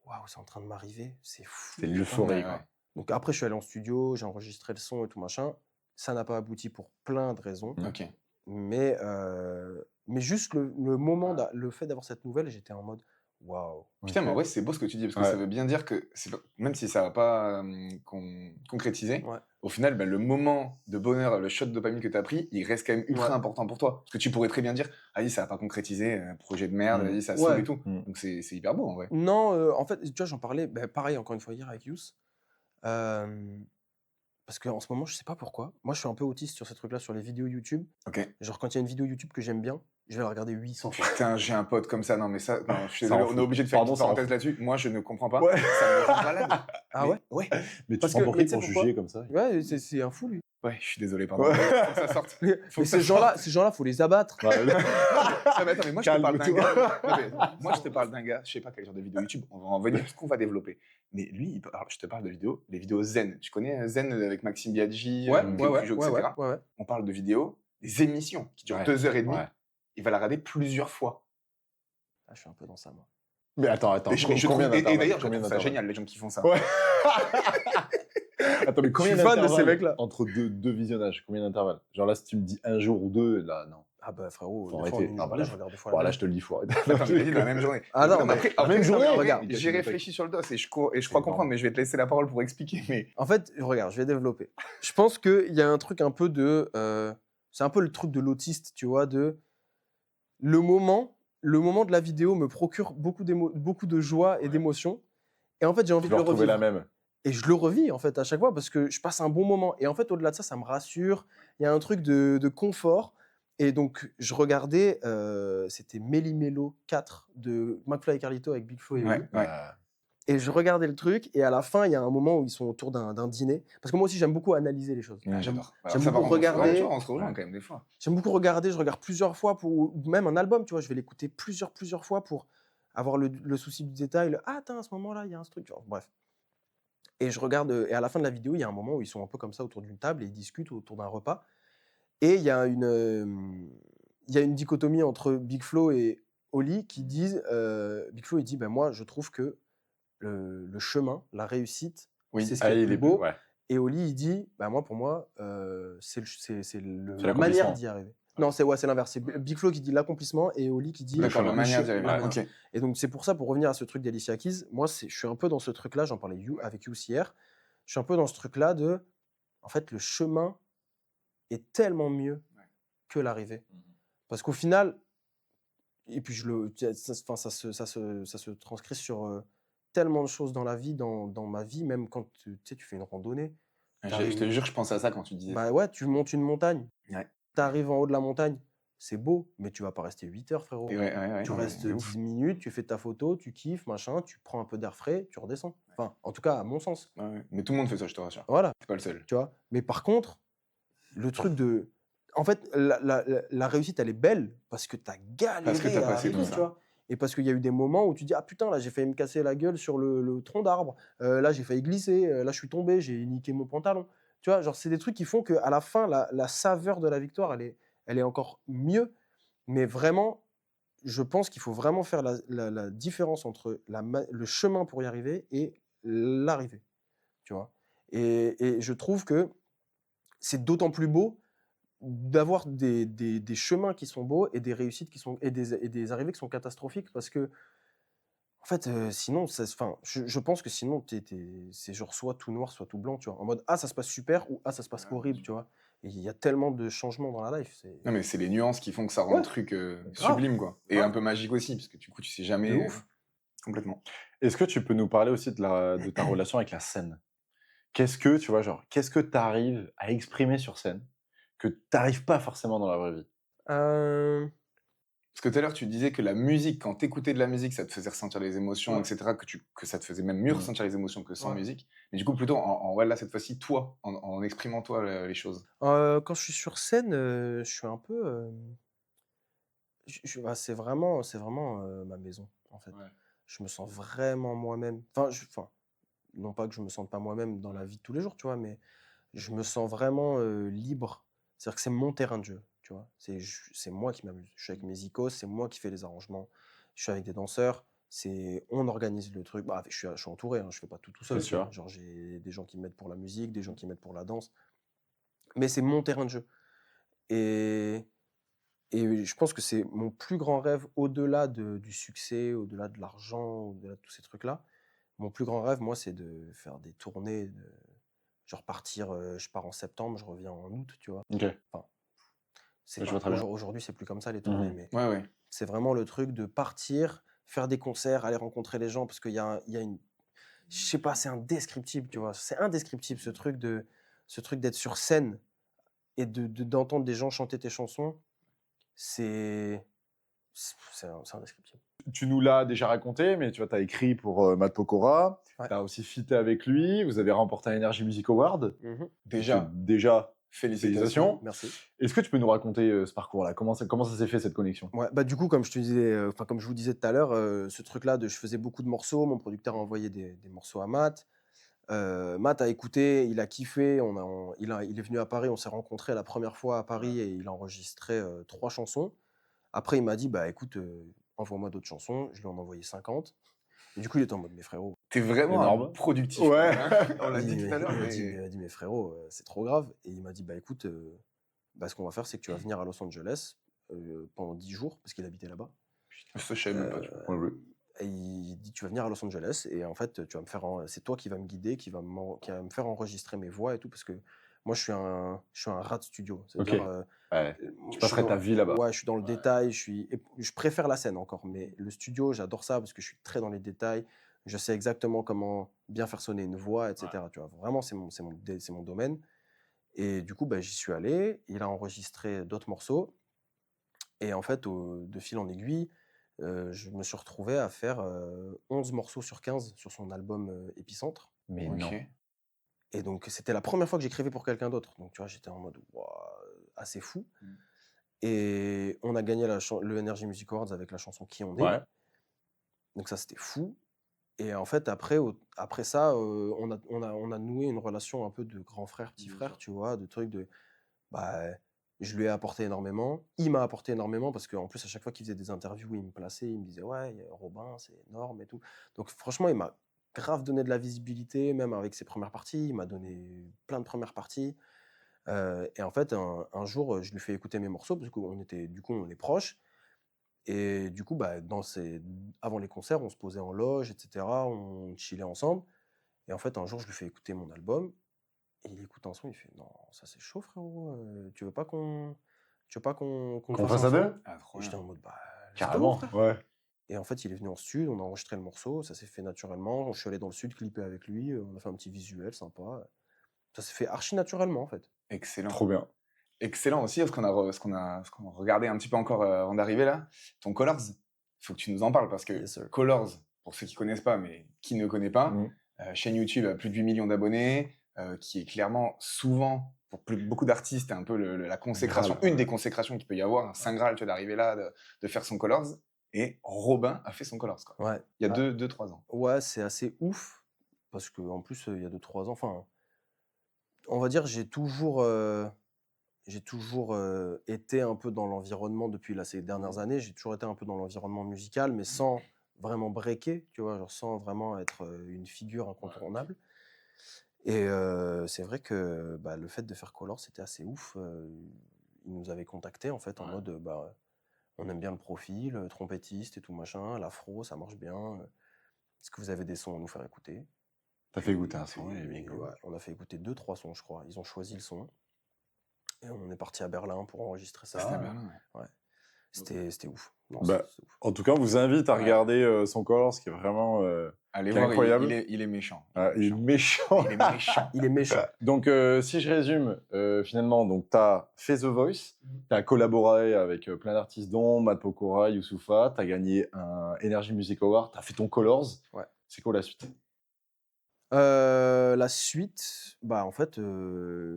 [SPEAKER 2] waouh, c'est en train de m'arriver, c'est fou.
[SPEAKER 1] C'est l'euphorie,
[SPEAKER 3] Ouais,
[SPEAKER 1] quoi.
[SPEAKER 3] ouais.
[SPEAKER 2] Donc après, je suis allé en studio, j'ai enregistré le son et tout machin. Ça n'a pas abouti pour plein de raisons.
[SPEAKER 3] Ok.
[SPEAKER 2] Mais juste le moment, le fait d'avoir cette nouvelle, j'étais en mode waouh.
[SPEAKER 3] Putain, mais en
[SPEAKER 1] Ok.
[SPEAKER 3] vrai, c'est beau ce que tu dis, parce que
[SPEAKER 1] Ouais.
[SPEAKER 3] ça veut bien dire que même si ça va pas concrétiser,
[SPEAKER 2] Ouais.
[SPEAKER 3] au final, bah, le moment de bonheur, le shot de dopamine que tu as pris, il reste quand même ultra
[SPEAKER 2] Ouais.
[SPEAKER 3] important pour toi. Parce que tu pourrais très bien dire, ah oui, ça va pas concrétiser, projet de merde, vas-y, ça saoule
[SPEAKER 2] Ouais.
[SPEAKER 3] et tout. Donc c'est hyper beau en vrai.
[SPEAKER 2] Non, en fait, tu vois, j'en parlais, pareil, encore une fois, hier avec Yous. Parce qu'en ce moment, je sais pas pourquoi. Moi, je suis un peu autiste sur ces trucs-là, sur les vidéos YouTube.
[SPEAKER 3] Ok.
[SPEAKER 2] Genre, quand il y a une vidéo YouTube que j'aime bien, je vais la regarder 800 fois.
[SPEAKER 3] Putain, j'ai un pote comme ça. Non, mais ça, non, je suis
[SPEAKER 1] Ça en
[SPEAKER 3] désolé, on est
[SPEAKER 1] fout.
[SPEAKER 3] obligé de faire
[SPEAKER 1] Pardon,
[SPEAKER 3] une petite
[SPEAKER 1] ça en
[SPEAKER 3] parenthèse
[SPEAKER 1] fout.
[SPEAKER 3] là-dessus. Moi, je ne comprends pas.
[SPEAKER 1] Ouais.
[SPEAKER 3] Ça me rend malade.
[SPEAKER 2] Ah
[SPEAKER 3] Mais-
[SPEAKER 2] ouais?
[SPEAKER 3] Ouais.
[SPEAKER 1] Mais tu
[SPEAKER 2] Parce
[SPEAKER 1] te prends
[SPEAKER 2] que-
[SPEAKER 1] pour
[SPEAKER 2] mais
[SPEAKER 1] qui
[SPEAKER 2] tu sais
[SPEAKER 1] pour
[SPEAKER 2] pourquoi
[SPEAKER 1] juger comme ça?
[SPEAKER 2] Ouais, c'est un fou, lui.
[SPEAKER 3] Ouais, je suis désolé, pardon.
[SPEAKER 1] Ouais.
[SPEAKER 3] Faut que ça sorte.
[SPEAKER 2] Mais
[SPEAKER 3] que ça
[SPEAKER 2] ces gens-là, faut les abattre.
[SPEAKER 1] Ouais.
[SPEAKER 3] Non, mais attends, mais moi je te parle d'un
[SPEAKER 1] Calme-toi.
[SPEAKER 3] gars. Non, mais moi je te parle d'un gars, je sais pas quel genre de vidéo YouTube, on va en venir, ce qu'on va développer. Mais lui, alors, je te parle de vidéos, les vidéos zen. Tu connais Zen avec Maxime Biaggi, Cujo, etc.
[SPEAKER 2] ouais.
[SPEAKER 3] On parle de vidéos, des émissions qui durent
[SPEAKER 1] Ouais,
[SPEAKER 3] 2h30.
[SPEAKER 1] ouais.
[SPEAKER 3] Il va la regarder plusieurs fois.
[SPEAKER 2] Ah, je suis un peu dans ça, moi.
[SPEAKER 1] Mais attends.
[SPEAKER 3] Et
[SPEAKER 1] Combien
[SPEAKER 3] d'ailleurs, je
[SPEAKER 1] d'intervalles
[SPEAKER 3] trouve ça génial, les gens qui font ça.
[SPEAKER 1] Ouais. Attends, mais combien
[SPEAKER 2] Je suis fan de ces
[SPEAKER 1] d'intervalles
[SPEAKER 2] mecs-là.
[SPEAKER 1] entre deux visionnages? Combien d'intervalles? Genre là, si tu me dis un jour ou deux, là, non.
[SPEAKER 2] Ah bah frérot,
[SPEAKER 1] Faut
[SPEAKER 2] des fois, en
[SPEAKER 1] arrêter.
[SPEAKER 2] une
[SPEAKER 1] Ah,
[SPEAKER 2] journée,
[SPEAKER 1] bah,
[SPEAKER 2] je regarde des fois
[SPEAKER 1] Bon,
[SPEAKER 2] la
[SPEAKER 1] là,
[SPEAKER 2] même.
[SPEAKER 1] je te le dis, faut arrêter.
[SPEAKER 3] Attends, mais vas-y, dans la même journée.
[SPEAKER 2] Ah non, mais
[SPEAKER 3] après,
[SPEAKER 1] la même journée,
[SPEAKER 3] en vrai,
[SPEAKER 2] regarde.
[SPEAKER 3] j'ai réfléchi sur le dos et je crois comprendre, mais je vais te laisser la parole pour expliquer. Mais
[SPEAKER 2] En fait, regarde, je vais développer. Je pense qu'il y a un truc un peu de... c'est un peu le truc de l'autiste, tu vois, de... Le moment de la vidéo me procure beaucoup de joie et d'émotion. Et en fait, j'ai envie
[SPEAKER 1] Tu
[SPEAKER 2] de
[SPEAKER 1] veux
[SPEAKER 2] le
[SPEAKER 1] retrouver la
[SPEAKER 2] revivre.
[SPEAKER 1] même.
[SPEAKER 2] Et je le revis, en fait, à chaque fois, parce que je passe un bon moment. Et en fait, au-delà de ça, ça me rassure. Il y a un truc de confort. Et donc, je regardais, c'était Méli-Mélo 4 de McFly et Carlito avec Big Flo et Oli.
[SPEAKER 3] ouais.
[SPEAKER 2] Et je regardais le truc, et à la fin, il y a un moment où ils sont autour d'un dîner. Parce que moi aussi, j'aime beaucoup analyser les choses.
[SPEAKER 3] Ah,
[SPEAKER 2] J'aime
[SPEAKER 3] j'adore.
[SPEAKER 2] j'aime
[SPEAKER 3] Ça, par
[SPEAKER 2] beaucoup
[SPEAKER 3] contre,
[SPEAKER 2] regarder.
[SPEAKER 3] on se rejoint quand même des fois.
[SPEAKER 2] J'aime beaucoup regarder, je regarde plusieurs fois, ou même un album, tu vois, je vais l'écouter plusieurs fois pour avoir le souci du détail. Ah, attends, à ce moment-là, il y a un truc. Tu vois, bref. Et je regarde, et à la fin de la vidéo, il y a un moment où ils sont un peu comme ça autour d'une table et ils discutent autour d'un repas. Et il y a une dichotomie entre Big Flo et Oli qui disent, Big Flo, il dit, ben moi, je trouve que le chemin, la réussite,
[SPEAKER 3] Oui.
[SPEAKER 2] c'est ce qui est le
[SPEAKER 1] il
[SPEAKER 2] plus
[SPEAKER 1] est
[SPEAKER 2] beau.
[SPEAKER 1] ouais.
[SPEAKER 2] Et Oli, il dit, bah moi, pour moi, c'est la
[SPEAKER 1] l'accomplissement.
[SPEAKER 2] manière d'y arriver. Non, c'est l'inverse. C'est Big Flo qui dit l'accomplissement et Oli qui dit
[SPEAKER 3] D'accord, la manière d'y arriver.
[SPEAKER 2] Ouais.
[SPEAKER 3] Ok.
[SPEAKER 2] Et donc, c'est pour ça, pour revenir à ce truc d'Alicia Keys, moi, je suis un peu dans ce truc-là, j'en parlais avec You hier, je suis un peu dans ce truc-là de, en fait, le chemin est tellement mieux que l'arrivée. Parce qu'au final, et puis ça se transcrit sur tellement de choses dans la vie, dans ma vie, même quand tu fais une randonnée.
[SPEAKER 3] Je te jure, je pense à ça quand tu disais.
[SPEAKER 2] Bah ouais, tu montes une montagne.
[SPEAKER 3] Ouais.
[SPEAKER 2] Tu arrives en haut de la montagne, c'est beau, mais tu vas pas rester 8 heures, frérot.
[SPEAKER 3] Ouais,
[SPEAKER 2] Tu
[SPEAKER 3] non,
[SPEAKER 2] restes
[SPEAKER 3] mais ouf.
[SPEAKER 2] 10 minutes, tu fais ta photo, tu kiffes, machin, tu prends un peu d'air frais, tu redescends. Enfin, en tout cas, à mon sens.
[SPEAKER 3] Ouais. Mais tout le monde fait ça, je te rassure.
[SPEAKER 2] Voilà,
[SPEAKER 3] T'es pas le seul.
[SPEAKER 2] tu vois. Mais par contre, le truc de... En fait, la réussite, elle est belle parce que tu as galéré
[SPEAKER 3] Parce que t'as
[SPEAKER 2] à
[SPEAKER 3] passé
[SPEAKER 2] arriver,
[SPEAKER 3] tout ça.
[SPEAKER 2] tu vois. Et parce qu'il y a eu des moments où tu dis, ah putain, là, j'ai failli me casser la gueule sur le tronc d'arbre. Là, j'ai failli glisser. Là, je suis tombé, j'ai niqué mon pantalon. Tu vois, genre, c'est des trucs qui font qu'à la fin, la saveur de la victoire, elle est encore mieux. Mais vraiment, je pense qu'il faut vraiment faire la différence entre le chemin pour y arriver et l'arrivée. Tu vois. Et je trouve que c'est d'autant plus beau d'avoir des chemins qui sont beaux et des réussites qui sont et des arrivées qui sont catastrophiques parce que en fait sinon je pense que sinon c'est genre soit tout noir soit tout blanc, tu vois, en mode ah ça se passe super ou ah ça se passe horrible, tu vois, et il y a tellement de changements dans la life,
[SPEAKER 3] Non, mais c'est les nuances qui font que ça rend
[SPEAKER 2] Ouais.
[SPEAKER 3] le truc
[SPEAKER 2] Grave.
[SPEAKER 3] sublime, quoi. Et
[SPEAKER 2] Grave.
[SPEAKER 3] un peu magique aussi, parce que du coup, tu sais jamais.
[SPEAKER 2] De ouf.
[SPEAKER 3] Complètement.
[SPEAKER 1] Est-ce que tu peux nous parler aussi de ta relation avec la scène? Qu'est-ce que, tu vois, genre, qu'est-ce que tu arrives à exprimer sur scène que tu n'arrives pas forcément dans la vraie vie?
[SPEAKER 2] Hem,
[SPEAKER 3] Parce que tout à l'heure, tu disais que la musique, quand tu écoutais de la musique, ça te faisait ressentir les émotions,
[SPEAKER 2] Ouais.
[SPEAKER 3] et cetera, que ça te faisait même mieux
[SPEAKER 1] Mmh.
[SPEAKER 3] ressentir les émotions que sans
[SPEAKER 2] Ouais.
[SPEAKER 3] musique. Mais du coup, plutôt ouais, là, cette fois-ci, toi, en exprimant toi, les choses.
[SPEAKER 2] Quand je suis sur scène, je suis un peu, bah, c'est vraiment, ma maison, en fait.
[SPEAKER 3] Ouais.
[SPEAKER 2] Je me sens vraiment moi-même. Enfin, non pas que je me sente pas moi-même dans la vie de tous les jours, tu vois? Mais je me sens vraiment, libre. C'est-à-dire que c'est mon terrain de jeu, tu vois? C'est moi qui m'amuse. Je suis avec mes icos, c'est moi qui fais les arrangements. Je suis avec des danseurs, on organise le truc. Bah, je suis entouré, hein, je fais pas tout
[SPEAKER 1] Bien
[SPEAKER 2] seul, tu vois?
[SPEAKER 1] sûr.
[SPEAKER 2] Genre, j'ai des gens qui m'aident pour la musique, des gens qui m'aident pour la danse, mais c'est mon terrain de jeu et je pense que c'est mon plus grand rêve au-delà du succès, au-delà de l'argent, au-delà de tous ces trucs-là. Mon plus grand rêve, moi, c'est de faire des tournées, genre partir, je pars en septembre, je reviens en août, tu vois?
[SPEAKER 1] OK.
[SPEAKER 2] Enfin, c'est
[SPEAKER 1] Ouais, je vois
[SPEAKER 2] pas
[SPEAKER 1] très bien.
[SPEAKER 2] aujourd'hui, c'est plus comme ça les tournées,
[SPEAKER 1] Mmh.
[SPEAKER 2] mais
[SPEAKER 3] Ouais, ouais.
[SPEAKER 2] c'est vraiment le truc de partir, faire des concerts, aller rencontrer les gens parce qu'il y a une je sais pas, c'est indescriptible, tu vois? C'est indescriptible ce truc d'être sur scène et d'entendre des gens chanter tes chansons, c'est c'est indescriptible.
[SPEAKER 1] Tu nous l'as déjà raconté, mais tu vois, tu as écrit pour, Matt Pokora,
[SPEAKER 2] Ouais.
[SPEAKER 1] tu as aussi featé avec lui, vous avez remporté un Energy Music Award.
[SPEAKER 2] Mmh.
[SPEAKER 1] Donc,
[SPEAKER 3] Déjà,
[SPEAKER 1] déjà,
[SPEAKER 3] félicitations.
[SPEAKER 1] félicitations.
[SPEAKER 2] Merci.
[SPEAKER 1] Est-ce que tu peux nous raconter, ce parcours-là? Comment ça s'est fait cette connexion?
[SPEAKER 2] Ouais, bah, du coup, comme je te disais, enfin, comme je vous disais tout à l'heure, ce truc-là je faisais beaucoup de morceaux, mon producteur a envoyé des morceaux à Matt. Matt a écouté, il a kiffé, il est venu à Paris, on s'est rencontrés la première fois à Paris et il a enregistré, 3 chansons. Après, il m'a dit: «Bah, écoute, envoie-moi d'autres chansons». Je lui en ai envoyé 50 et du coup, il était en mode: «Mais frérot»,
[SPEAKER 3] T'es vraiment un
[SPEAKER 1] Énorme.
[SPEAKER 3] productif, quand
[SPEAKER 1] Ouais.
[SPEAKER 3] même, hein. On l'a dit tout à l'heure, mais
[SPEAKER 2] il m'a dit: «Mais frérot, c'est trop grave» et il m'a dit: «Bah, écoute, bah, ce qu'on va faire, c'est que tu vas venir à Los Angeles, pendant 10 jours», parce qu'il habitait là-bas.
[SPEAKER 3] ça, je savais même pas, tu vois.
[SPEAKER 1] Ouais, ouais.
[SPEAKER 2] Et il dit: «Tu vas venir à Los Angeles et en fait, tu vas me faire c'est toi qui va me guider, qui va me faire enregistrer mes voix et tout» parce que moi je suis un rat de studio.
[SPEAKER 1] OK.
[SPEAKER 2] C'est-à-dire,
[SPEAKER 1] Ouais. Tu
[SPEAKER 2] je suis
[SPEAKER 1] passerais ta
[SPEAKER 2] dans
[SPEAKER 1] vie là-bas.
[SPEAKER 2] ouais, je suis dans le détail, je préfère la scène encore, mais le studio, j'adore ça parce que je suis très dans les détails. Je sais exactement comment bien faire sonner une voix et cetera, tu vois? Vraiment, c'est mon domaine et du coup, bah, j'y suis allé. Il a enregistré d'autres morceaux et en fait, de fil en aiguille, je me suis retrouvé à faire, 11 morceaux sur 15 sur son album, Épicentre
[SPEAKER 1] Mais non.
[SPEAKER 3] OK.
[SPEAKER 2] et donc c'était la première fois que j'écrivais pour quelqu'un d'autre. Donc tu vois, j'étais en mode: «Waouh!» Assez fou
[SPEAKER 3] Mmh.
[SPEAKER 2] et on a gagné le Energy Music Awards avec la chanson «Qui on est».
[SPEAKER 1] Ouais.
[SPEAKER 2] Donc ça, c'était fou et en fait après ça, on a noué une relation un peu de grand frère, petit
[SPEAKER 3] Bien
[SPEAKER 2] frère,
[SPEAKER 3] sûr.
[SPEAKER 2] tu vois? De trucs de bah, je lui ai apporté énormément. Il m'a apporté énormément parce qu'en plus, à chaque fois qu'il faisait des interviews, il me plaçait, il me disait: «Ouais, il y a Robin, c'est énorme et tout». Donc franchement, il m'a grave donné de la visibilité, même avec ses premières parties. Il m'a donné plein de premières parties. Et en fait, un jour, je lui fais écouter mes morceaux parce on est proches et du coup, bah, avant les concerts, on se posait en loge et cetera, on chillait ensemble et en fait, un jour, je lui fais écouter mon album et il écoute un son, il fait: «Non, ça c'est chaud frérot, tu veux pas qu'on le
[SPEAKER 1] Qu'on
[SPEAKER 2] fasse
[SPEAKER 1] fasse à
[SPEAKER 2] ensemble?»
[SPEAKER 1] 2?
[SPEAKER 3] Ah, trop
[SPEAKER 2] Et j'étais
[SPEAKER 3] bien.
[SPEAKER 2] en mode: «Bah, let's go
[SPEAKER 1] Carrément,
[SPEAKER 2] frère!»
[SPEAKER 1] ouais.
[SPEAKER 2] Et en fait, il est venu en stud, on a enregistré le morceau, ça s'est fait naturellement. Je suis allé dans le sud clipper avec lui, on a fait un petit visuel sympa, ça s'est fait archi naturellement en fait.
[SPEAKER 3] Excellent.
[SPEAKER 1] Trop bien.
[SPEAKER 3] Excellent aussi, ce qu'on a regardé un petit peu encore, avant d'arriver là, ton Colors. Il faut que tu nous en parles parce que
[SPEAKER 2] Yes sir.
[SPEAKER 3] Colors, pour ceux qui connaissent pas, mais qui ne connaît pas,
[SPEAKER 1] Mmh.
[SPEAKER 3] chaîne YouTube à plus de 8 millions d'abonnés, qui est clairement souvent, pour beaucoup d'artistes, un peu la
[SPEAKER 1] Un Graal,
[SPEAKER 3] consécration, une
[SPEAKER 1] ouais.
[SPEAKER 3] des consécrations qu'il peut y avoir, un saint graal, tu vois, d'arriver là, de faire son Colors. Et Robin a fait son Colors, quoi.
[SPEAKER 2] Ouais,
[SPEAKER 3] Il y a
[SPEAKER 2] ah,
[SPEAKER 3] 2-3 ans.
[SPEAKER 2] ouais, c'est assez ouf parce qu'en plus, il y a 2 3 ans, enfin, on va dire j'ai toujours, été un peu dans l'environnement depuis là, ces dernières années. J'ai toujours été un peu dans l'environnement musical, mais sans vraiment breaker, tu vois? Genre sans vraiment être, une figure incontournable et c'est vrai que, bah, le fait de faire Color, c'était assez ouf, ils nous avaient contactés en fait en mode, bah, «On aime bien le profil, trompettiste et tout machin, l'afro, ça marche bien, est-ce que vous avez des sons à nous faire écouter?»
[SPEAKER 1] Tu fait goûter un son et
[SPEAKER 2] Et
[SPEAKER 1] bingo.
[SPEAKER 2] ouais, on a fait écouter 2 3 sons, je crois. Ils ont choisi le son et on est parti à Berlin pour enregistrer
[SPEAKER 3] C'était à
[SPEAKER 2] ça,
[SPEAKER 3] Berlin, ouais.
[SPEAKER 2] ouais. C'était ouf. Non,
[SPEAKER 1] Bah,
[SPEAKER 2] c'est ouf.
[SPEAKER 1] En tout cas, on vous invite à
[SPEAKER 3] Ouais.
[SPEAKER 1] regarder son Colors, qui est vraiment
[SPEAKER 3] Allez
[SPEAKER 1] qui est
[SPEAKER 3] voir,
[SPEAKER 1] incroyable.
[SPEAKER 3] il est méchant.
[SPEAKER 1] Il est méchant.
[SPEAKER 3] Il est méchant.
[SPEAKER 2] Il est méchant.
[SPEAKER 1] Donc, si je résume, finalement, donc, tu as fait The Voice, tu as collaboré avec plein d'artistes, dont Matt Pokora, Youssoupha, tu as gagné un Energy Music Award, tu as fait ton Colors.
[SPEAKER 2] Ouais.
[SPEAKER 1] C'est quoi la suite?
[SPEAKER 2] La suite, bah, en fait,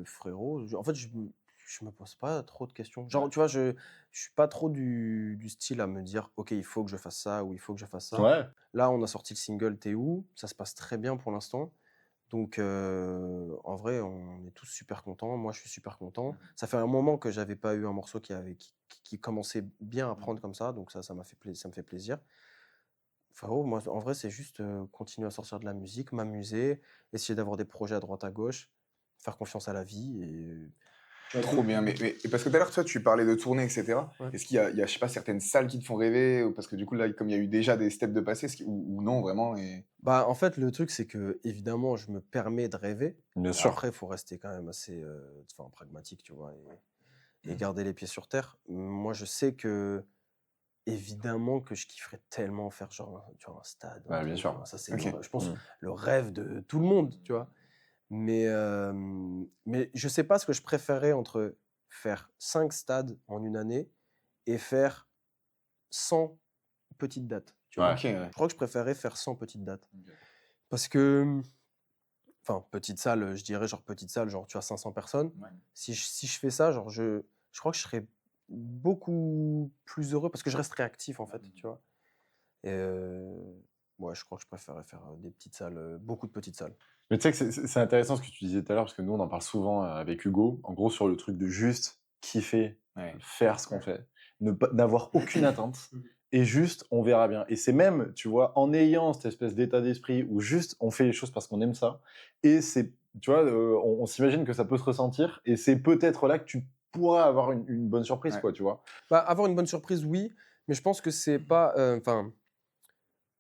[SPEAKER 2] frérot, je me pose pas trop de questions. Genre, tu vois, je suis pas trop du style à me dire: «OK, il faut que je fasse ça» ou «Il faut que je fasse ça».
[SPEAKER 1] Ouais.
[SPEAKER 2] Là, on a sorti le single «Tu es où?», ça se passe très bien pour l'instant. Donc en vrai, on est tous super contents. Moi, je suis super content. Ça fait un moment que j'avais pas eu un morceau qui commençait bien à prendre comme ça, donc ça m'a fait ça me fait plaisir. Frérot, moi, en vrai, c'est juste, continuer à sortir de la musique, m'amuser, essayer d'avoir des projets à droite à gauche, faire confiance à la vie et
[SPEAKER 3] Trop bien. Et parce que tout à l'heure, toi, tu parlais de tournée, etc.
[SPEAKER 2] ouais.
[SPEAKER 3] Est-ce qu'il y a, je sais pas, certaines salles qui te font rêver ou parce que du coup, là, comme il y a eu déjà des steps de passé, ou non, vraiment
[SPEAKER 2] Bah, en fait, le truc, c'est que évidemment, je me permets de rêver.
[SPEAKER 1] Bien sûr.
[SPEAKER 2] Après, il faut rester quand même assez, enfin, pragmatique, tu vois? Et garder les pieds sur terre. Moi, je sais qu'évidemment que je kifferais tellement faire genre, tu vois, un stade, un
[SPEAKER 1] Ouais, bien
[SPEAKER 2] truc,
[SPEAKER 1] sûr.
[SPEAKER 2] ça c'est
[SPEAKER 3] Ok.
[SPEAKER 2] je pense
[SPEAKER 1] Mm.
[SPEAKER 2] le rêve de tout le monde, tu vois? Mais je sais pas ce que je préférais entre faire 5 stades en une année et faire 100 petites dates, tu vois?
[SPEAKER 1] Ouais.
[SPEAKER 3] Ok, ouais.
[SPEAKER 2] Je crois que je préférais faire 100 petites dates. Parce que, enfin, petite salle, je dirais genre petite salle, genre tu as 500 personnes.
[SPEAKER 3] Ouais.
[SPEAKER 2] Si je fais ça, genre je crois que je serais beaucoup plus heureux parce que je resterais actif en fait, tu vois? Et ouais, je crois que je préférerais faire, des petites salles, beaucoup de petites salles.
[SPEAKER 1] Mais tu sais que c'est intéressant ce que tu disais tout à l'heure, parce que nous, on en parle souvent avec Hugo, en gros, sur le truc de juste kiffer,
[SPEAKER 3] Ouais.
[SPEAKER 1] faire ce qu'on fait, n'avoir aucune attente, et juste, on verra bien. Et c'est même, tu vois, en ayant cette espèce d'état d'esprit où juste, on fait les choses parce qu'on aime ça, et c'est, tu vois, on s'imagine que ça peut se ressentir, et c'est peut-être là que tu pourras avoir une bonne surprise,
[SPEAKER 3] Ouais.
[SPEAKER 1] quoi, tu vois.
[SPEAKER 2] Bah, avoir une bonne surprise, oui, mais je pense que c'est pas, enfin,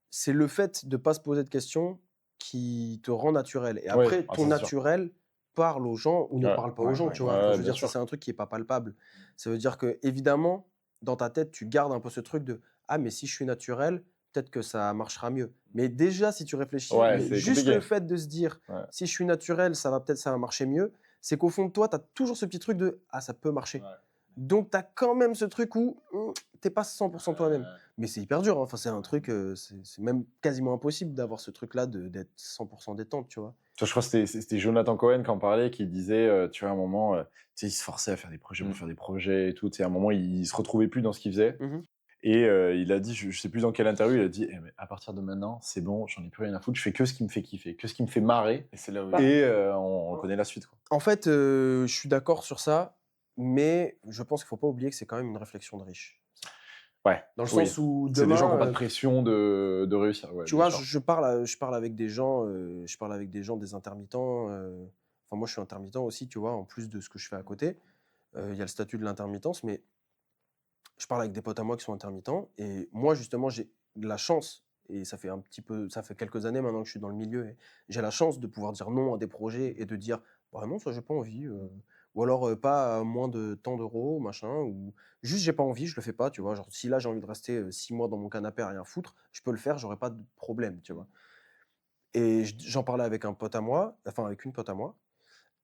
[SPEAKER 2] c'est le fait de pas se poser de questions qui te rend naturel et
[SPEAKER 1] Oui,
[SPEAKER 2] après ton
[SPEAKER 1] ça c'est sûr.
[SPEAKER 2] naturel parle aux gens ou ne
[SPEAKER 1] Ouais,
[SPEAKER 2] parle pas aux
[SPEAKER 3] Ouais,
[SPEAKER 2] gens,
[SPEAKER 3] ouais,
[SPEAKER 2] tu vois? Enfin,
[SPEAKER 1] ouais,
[SPEAKER 2] je veux
[SPEAKER 1] bien
[SPEAKER 2] dire, ça,
[SPEAKER 1] sûr.
[SPEAKER 2] c'est un truc qui est pas palpable. Ça veut dire qu'évidemment, dans ta tête, tu gardes un peu ce truc de: «Ah mais si je suis naturel, peut-être que ça marchera mieux». Mais déjà, si tu réfléchis,
[SPEAKER 1] Ouais,
[SPEAKER 2] mais
[SPEAKER 1] c'est
[SPEAKER 2] juste le
[SPEAKER 1] compliqué.
[SPEAKER 2] fait de se dire:
[SPEAKER 1] Ouais.
[SPEAKER 2] «Si je suis naturel, ça va marcher mieux», c'est qu'au fond de toi, tu as toujours ce petit truc de: «Ah ça peut marcher». Donc tu as quand même ce truc où, tu pas 100 toi-même. Mais c'est hyper dur, hein. Enfin, c'est un truc, c'est même quasiment impossible d'avoir ce truc-là d'être 100 détente, tu vois?
[SPEAKER 1] Tu vois, je crois que c'était Jonathan Cohen qui en parlait, qui disait, tu vois, à un moment, tu sais, il se forçait à faire des projets pour
[SPEAKER 3] Mm.
[SPEAKER 1] faire des projets et tout. Tu sais, à un moment, il se retrouvait plus dans ce qu'il faisait.
[SPEAKER 2] Mmh.
[SPEAKER 1] Et il a dit, je sais plus dans quelle interview, il a dit, mais à partir de maintenant, c'est bon, j'en ai plus rien à foutre, je fais que ce qui me fait kiffer, que ce qui me fait marrer.
[SPEAKER 3] Et c'est là où.
[SPEAKER 1] Et on connaît la suite, quoi.
[SPEAKER 2] En fait, je suis d'accord sur ça, mais je pense qu'il faut pas oublier que c'est quand même une réflexion de riche.
[SPEAKER 1] Ouais,
[SPEAKER 2] Dans le
[SPEAKER 1] oui.
[SPEAKER 2] sens où
[SPEAKER 1] C'est des gens qui n'ont pas de
[SPEAKER 2] demain,
[SPEAKER 1] pression de réussir, ouais,
[SPEAKER 2] tu
[SPEAKER 1] bien
[SPEAKER 2] vois,
[SPEAKER 1] sûr.
[SPEAKER 2] je parle avec des gens, des intermittents, enfin moi je suis intermittent aussi, tu vois? En plus de ce que je fais à côté, il y a le statut de l'intermittence, mais je parle avec des potes à moi qui sont intermittents et moi justement j'ai de la chance et ça fait quelques années maintenant que je suis dans le milieu et j'ai la chance de pouvoir dire non à des projets et de dire: «Bah non, ça j'ai pas envie», ou alors, «Pas à moins de tant d'euros, machin», ou juste j'ai pas envie, je le fais pas, tu vois? Genre si là j'ai envie de rester, 6 mois dans mon canapé à rien foutre, je peux le faire, j'aurais pas de problème, tu vois? Et j'en parlais avec un pote à moi, enfin avec une pote à moi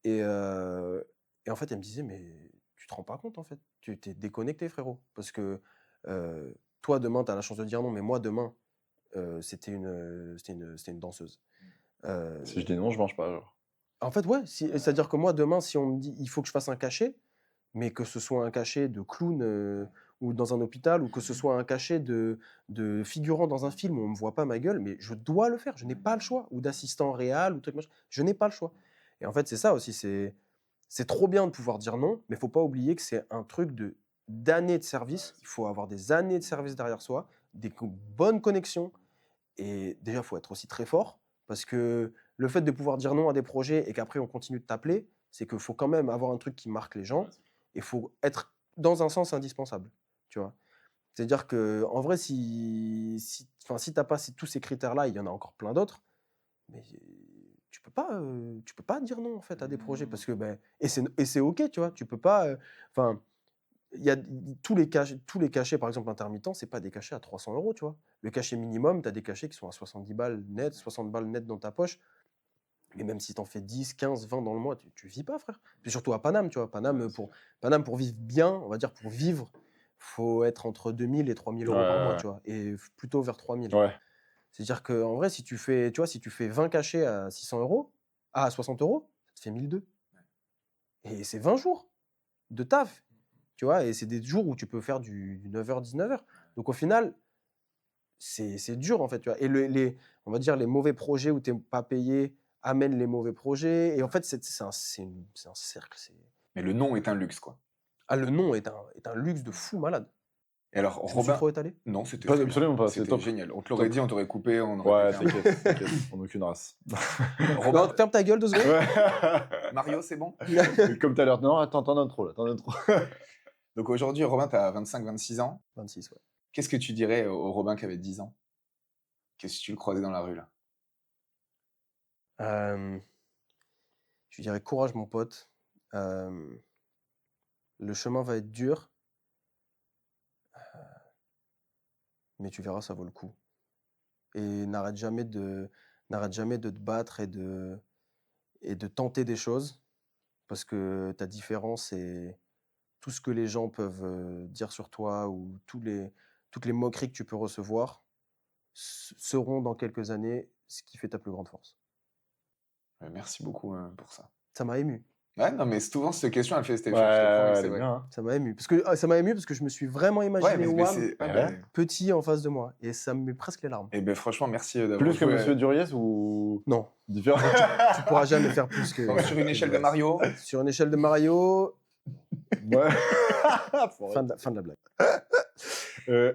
[SPEAKER 2] et en fait, elle me disait: «Mais tu te rends pas compte, en fait, tu t'es déconnecté frérot. Parce que, toi, demain, tu as la chance de dire non, mais moi, demain, c'était une danseuse».
[SPEAKER 1] Si je
[SPEAKER 2] Heu,
[SPEAKER 1] dis non, je mange pas, genre.
[SPEAKER 2] En fait, ouais, c'est-à-dire que moi, demain, si on me dit: «Il faut que je fasse un cachet», mais que ce soit un cachet de clown, ou dans un hôpital ou que ce soit un cachet de figurant dans un film où on me voit pas ma gueule, mais je dois le faire, je n'ai pas le choix, ou d'assistant réel ou truc machin, je n'ai pas le choix. Et en fait, c'est ça aussi, c'est trop bien de pouvoir dire non, mais faut pas oublier que c'est un truc d'années de service. Il faut avoir des années de service derrière soi, bonnes connexions et déjà, il faut être aussi très fort parce que le fait de pouvoir dire non à des projets et qu'après on continue de t'appeler, c'est qu'il faut quand même avoir un truc qui marque les gens et il faut être dans un sens indispensable, tu vois? C'est-à-dire que en vrai, enfin, si tu as pas tous ces critères-là, il y en a encore plein d'autres, mais tu peux pas dire non, en fait, à des projets parce que, ben et c'est OK, tu vois? Tu peux pas, enfin, il y a tous les cachets, par exemple, intermittents, c'est pas des cachets à 300 €, tu vois. Le cachet minimum, tu as des cachets qui sont à 70 balles net, 60 balles net dans ta poche. Et même si tu en fais 10, 15, 20 dans le mois, tu vis pas, frère. Puis surtout à Paname, tu vois. Paname, pour vivre bien, on va dire, pour vivre, faut être entre 2000 et 3000 € par mois,
[SPEAKER 1] Ouais.
[SPEAKER 2] tu vois. Et plutôt vers 3000.
[SPEAKER 1] Ouais.
[SPEAKER 2] C'est-à-dire qu'en vrai, si tu fais 20 cachets à 600 €, à 60 €, ça te fait 1200. Et c'est 20 jours de taf, tu vois. Et c'est des jours où tu peux faire du 9h, 19h. Donc au final, c'est dur, en fait, tu vois. Et on va dire, les mauvais projets où tu n'es pas payé amènent les mauvais projets. Et en fait, c'est un cercle.
[SPEAKER 3] Mais le nom est un luxe, quoi.
[SPEAKER 2] Ah, le nom est un luxe de fou malade.
[SPEAKER 3] Et alors,
[SPEAKER 2] Je me suis
[SPEAKER 3] Robin.
[SPEAKER 2] trop étalé.
[SPEAKER 3] Non, c'était
[SPEAKER 1] Pas-
[SPEAKER 3] très bien.
[SPEAKER 1] absolument pas, c'est
[SPEAKER 3] C'était
[SPEAKER 1] top.
[SPEAKER 3] génial. On te l'aurait
[SPEAKER 1] Top.
[SPEAKER 3] dit, on t'aurait coupé, on aurait
[SPEAKER 1] Ouais,
[SPEAKER 3] fait un-
[SPEAKER 1] t'inquiète, on n'a aucune race.
[SPEAKER 3] Robin,
[SPEAKER 2] Ferme ta gueule 2 secondes.
[SPEAKER 1] Ouais.
[SPEAKER 3] Mario, c'est bon?
[SPEAKER 1] Comme tout à l'heure. Non, attends, t'en as trop là, t'en as trop.
[SPEAKER 3] Donc aujourd'hui, Robin, tu as 25-26 ans.
[SPEAKER 2] 26, ouais.
[SPEAKER 3] Qu'est-ce que tu dirais au Robin qui avait 10 ans? Qu'est-ce que tu le croisais dans la rue, là?
[SPEAKER 2] Je dirais courage, mon pote. Le chemin va être dur, mais tu verras, ça vaut le coup. Et n'arrête jamais de te battre et de tenter des choses, parce que ta différence et tout ce que les gens peuvent dire sur toi ou toutes les moqueries que tu peux recevoir seront dans quelques années ce qui fait ta plus grande force.
[SPEAKER 3] Ouais, merci beaucoup pour ça.
[SPEAKER 2] Ça m'a ému.
[SPEAKER 3] Ouais, non, mais souvent, cette question, elle fait cet effet.
[SPEAKER 1] Ouais,
[SPEAKER 3] je te promets que
[SPEAKER 1] elle
[SPEAKER 3] c'est
[SPEAKER 1] est
[SPEAKER 3] vrai.
[SPEAKER 1] bien. Hein.
[SPEAKER 2] Ça m'a ému. Ça m'a ému parce que je me suis vraiment
[SPEAKER 3] Ouais,
[SPEAKER 2] imaginé
[SPEAKER 3] mais
[SPEAKER 2] Wham
[SPEAKER 3] c'est.
[SPEAKER 1] Ouais.
[SPEAKER 3] ben,
[SPEAKER 2] petit en face de moi. Et ça me met presque les larmes.
[SPEAKER 3] eh ben, franchement, merci d'avoir
[SPEAKER 1] Plus que
[SPEAKER 3] joué,
[SPEAKER 1] Monsieur Duriez ou
[SPEAKER 2] Non,
[SPEAKER 1] différent?
[SPEAKER 2] tu pourras jamais faire plus que.
[SPEAKER 3] donc, sur une échelle de Mario.
[SPEAKER 2] Sur une échelle de Mario,
[SPEAKER 1] Ouais.
[SPEAKER 2] fin de la blague.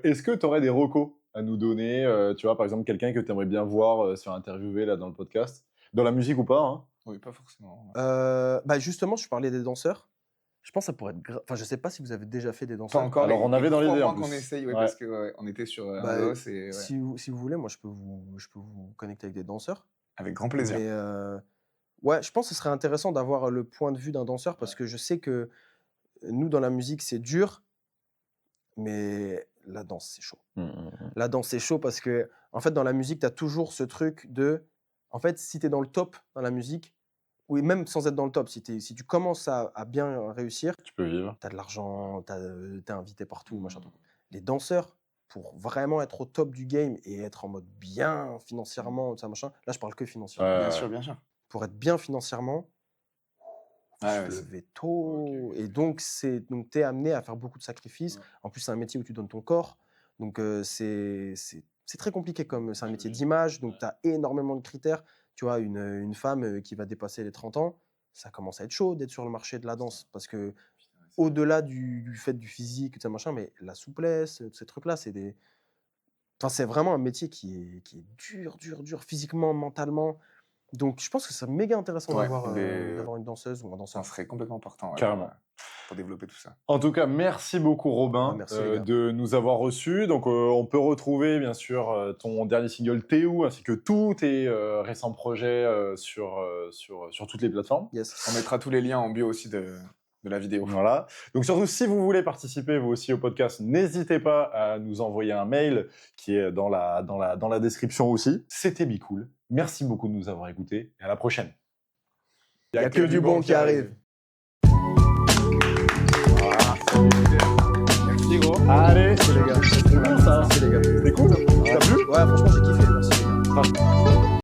[SPEAKER 1] Est-ce que tu aurais des recos à nous donner tu vois, par exemple, quelqu'un que tu aimerais bien voir se faire interviewer là, dans le podcast? Dans la musique ou pas hein?
[SPEAKER 3] Oui, pas forcément.
[SPEAKER 2] Bah justement, je parlais des danseurs. Je pense que ça pourrait être. Enfin, je sais pas si vous avez déjà fait des
[SPEAKER 3] Pas
[SPEAKER 2] danseurs.
[SPEAKER 3] encore.
[SPEAKER 1] Alors,
[SPEAKER 3] et-
[SPEAKER 1] on avait
[SPEAKER 3] et
[SPEAKER 1] dans l'idée, en
[SPEAKER 3] crois-moi qu'on
[SPEAKER 1] plus.
[SPEAKER 3] essaye, ouais,
[SPEAKER 1] Ouais.
[SPEAKER 3] parce que ouais, on était sur
[SPEAKER 2] Bah,
[SPEAKER 3] un dos, et ouais.
[SPEAKER 2] si vous voulez, moi, je peux vous connecter avec des danseurs.
[SPEAKER 3] Avec grand plaisir.
[SPEAKER 2] Mais ouais, je pense que ce serait intéressant d'avoir le point de vue d'un danseur parce que je sais que nous, dans la musique, c'est dur, mais la danse, c'est chaud. La danse, c'est chaud parce que, en fait, dans la musique, tu as toujours ce truc de. En fait, si tu es dans le top dans la musique, ou même sans être dans le top, si tu commences à bien réussir,
[SPEAKER 1] Tu peux vivre.
[SPEAKER 2] tu as de l'argent, t'es invité partout, machin. Truc. Les danseurs, pour vraiment être au top du game et être en mode bien financièrement, ça, machin, là, je parle que financièrement.
[SPEAKER 1] Ouais.
[SPEAKER 3] Bien sûr, bien sûr.
[SPEAKER 2] Pour être bien financièrement, faut
[SPEAKER 3] Ouais,
[SPEAKER 2] se
[SPEAKER 3] ouais, c'est-
[SPEAKER 2] lever tôt.
[SPEAKER 3] Ok.
[SPEAKER 2] Et donc, tu es amené à faire beaucoup de sacrifices.
[SPEAKER 3] Ouais.
[SPEAKER 2] En plus, c'est un métier où tu donnes ton corps. Donc, c'est très compliqué comme c'est un métier
[SPEAKER 3] J'imagine.
[SPEAKER 2] d'image. Donc, tu as énormément de critères. Tu vois, une femme qui va dépasser les 30 ans, ça commence à être chaud d'être sur le marché de la danse. Parce que,
[SPEAKER 3] Putain, ouais, c'est-
[SPEAKER 2] au-delà du fait du physique, tout ça, machin, mais la souplesse, ces trucs-là, c'est vraiment un métier qui est dur, physiquement, mentalement. Donc, je pense que c'est méga intéressant
[SPEAKER 3] Ouais,
[SPEAKER 2] d'avoir
[SPEAKER 3] mais-
[SPEAKER 2] d'avoir une danseuse ou un
[SPEAKER 3] On
[SPEAKER 2] danseur.
[SPEAKER 3] serait complètement partant. Ouais,
[SPEAKER 1] Carrément.
[SPEAKER 3] pour développer tout ça.
[SPEAKER 1] En tout cas, merci beaucoup Robin
[SPEAKER 2] Ouais, merci, les gars.
[SPEAKER 1] de nous avoir reçus. Donc, on peut retrouver bien sûr ton dernier single Théo ainsi que tous tes récents projets sur toutes les plateformes.
[SPEAKER 2] Yes.
[SPEAKER 3] On mettra tous les liens en bio aussi de la vidéo.
[SPEAKER 1] Voilà. Donc surtout, si vous voulez participer vous aussi au podcast, n'hésitez pas à nous envoyer un mail qui est dans la description aussi. C'était Bicool. Merci beaucoup de nous avoir écoutés et à la prochaine.
[SPEAKER 2] Il n'y a que du bon qui arrive.
[SPEAKER 3] Merci gros.
[SPEAKER 1] Allez,
[SPEAKER 2] Merci les gars.
[SPEAKER 1] c'est cool ça.
[SPEAKER 2] Merci les gars.
[SPEAKER 1] C'était cool. T'as plu?
[SPEAKER 2] Ouais, franchement, j'ai kiffé. Merci les gars.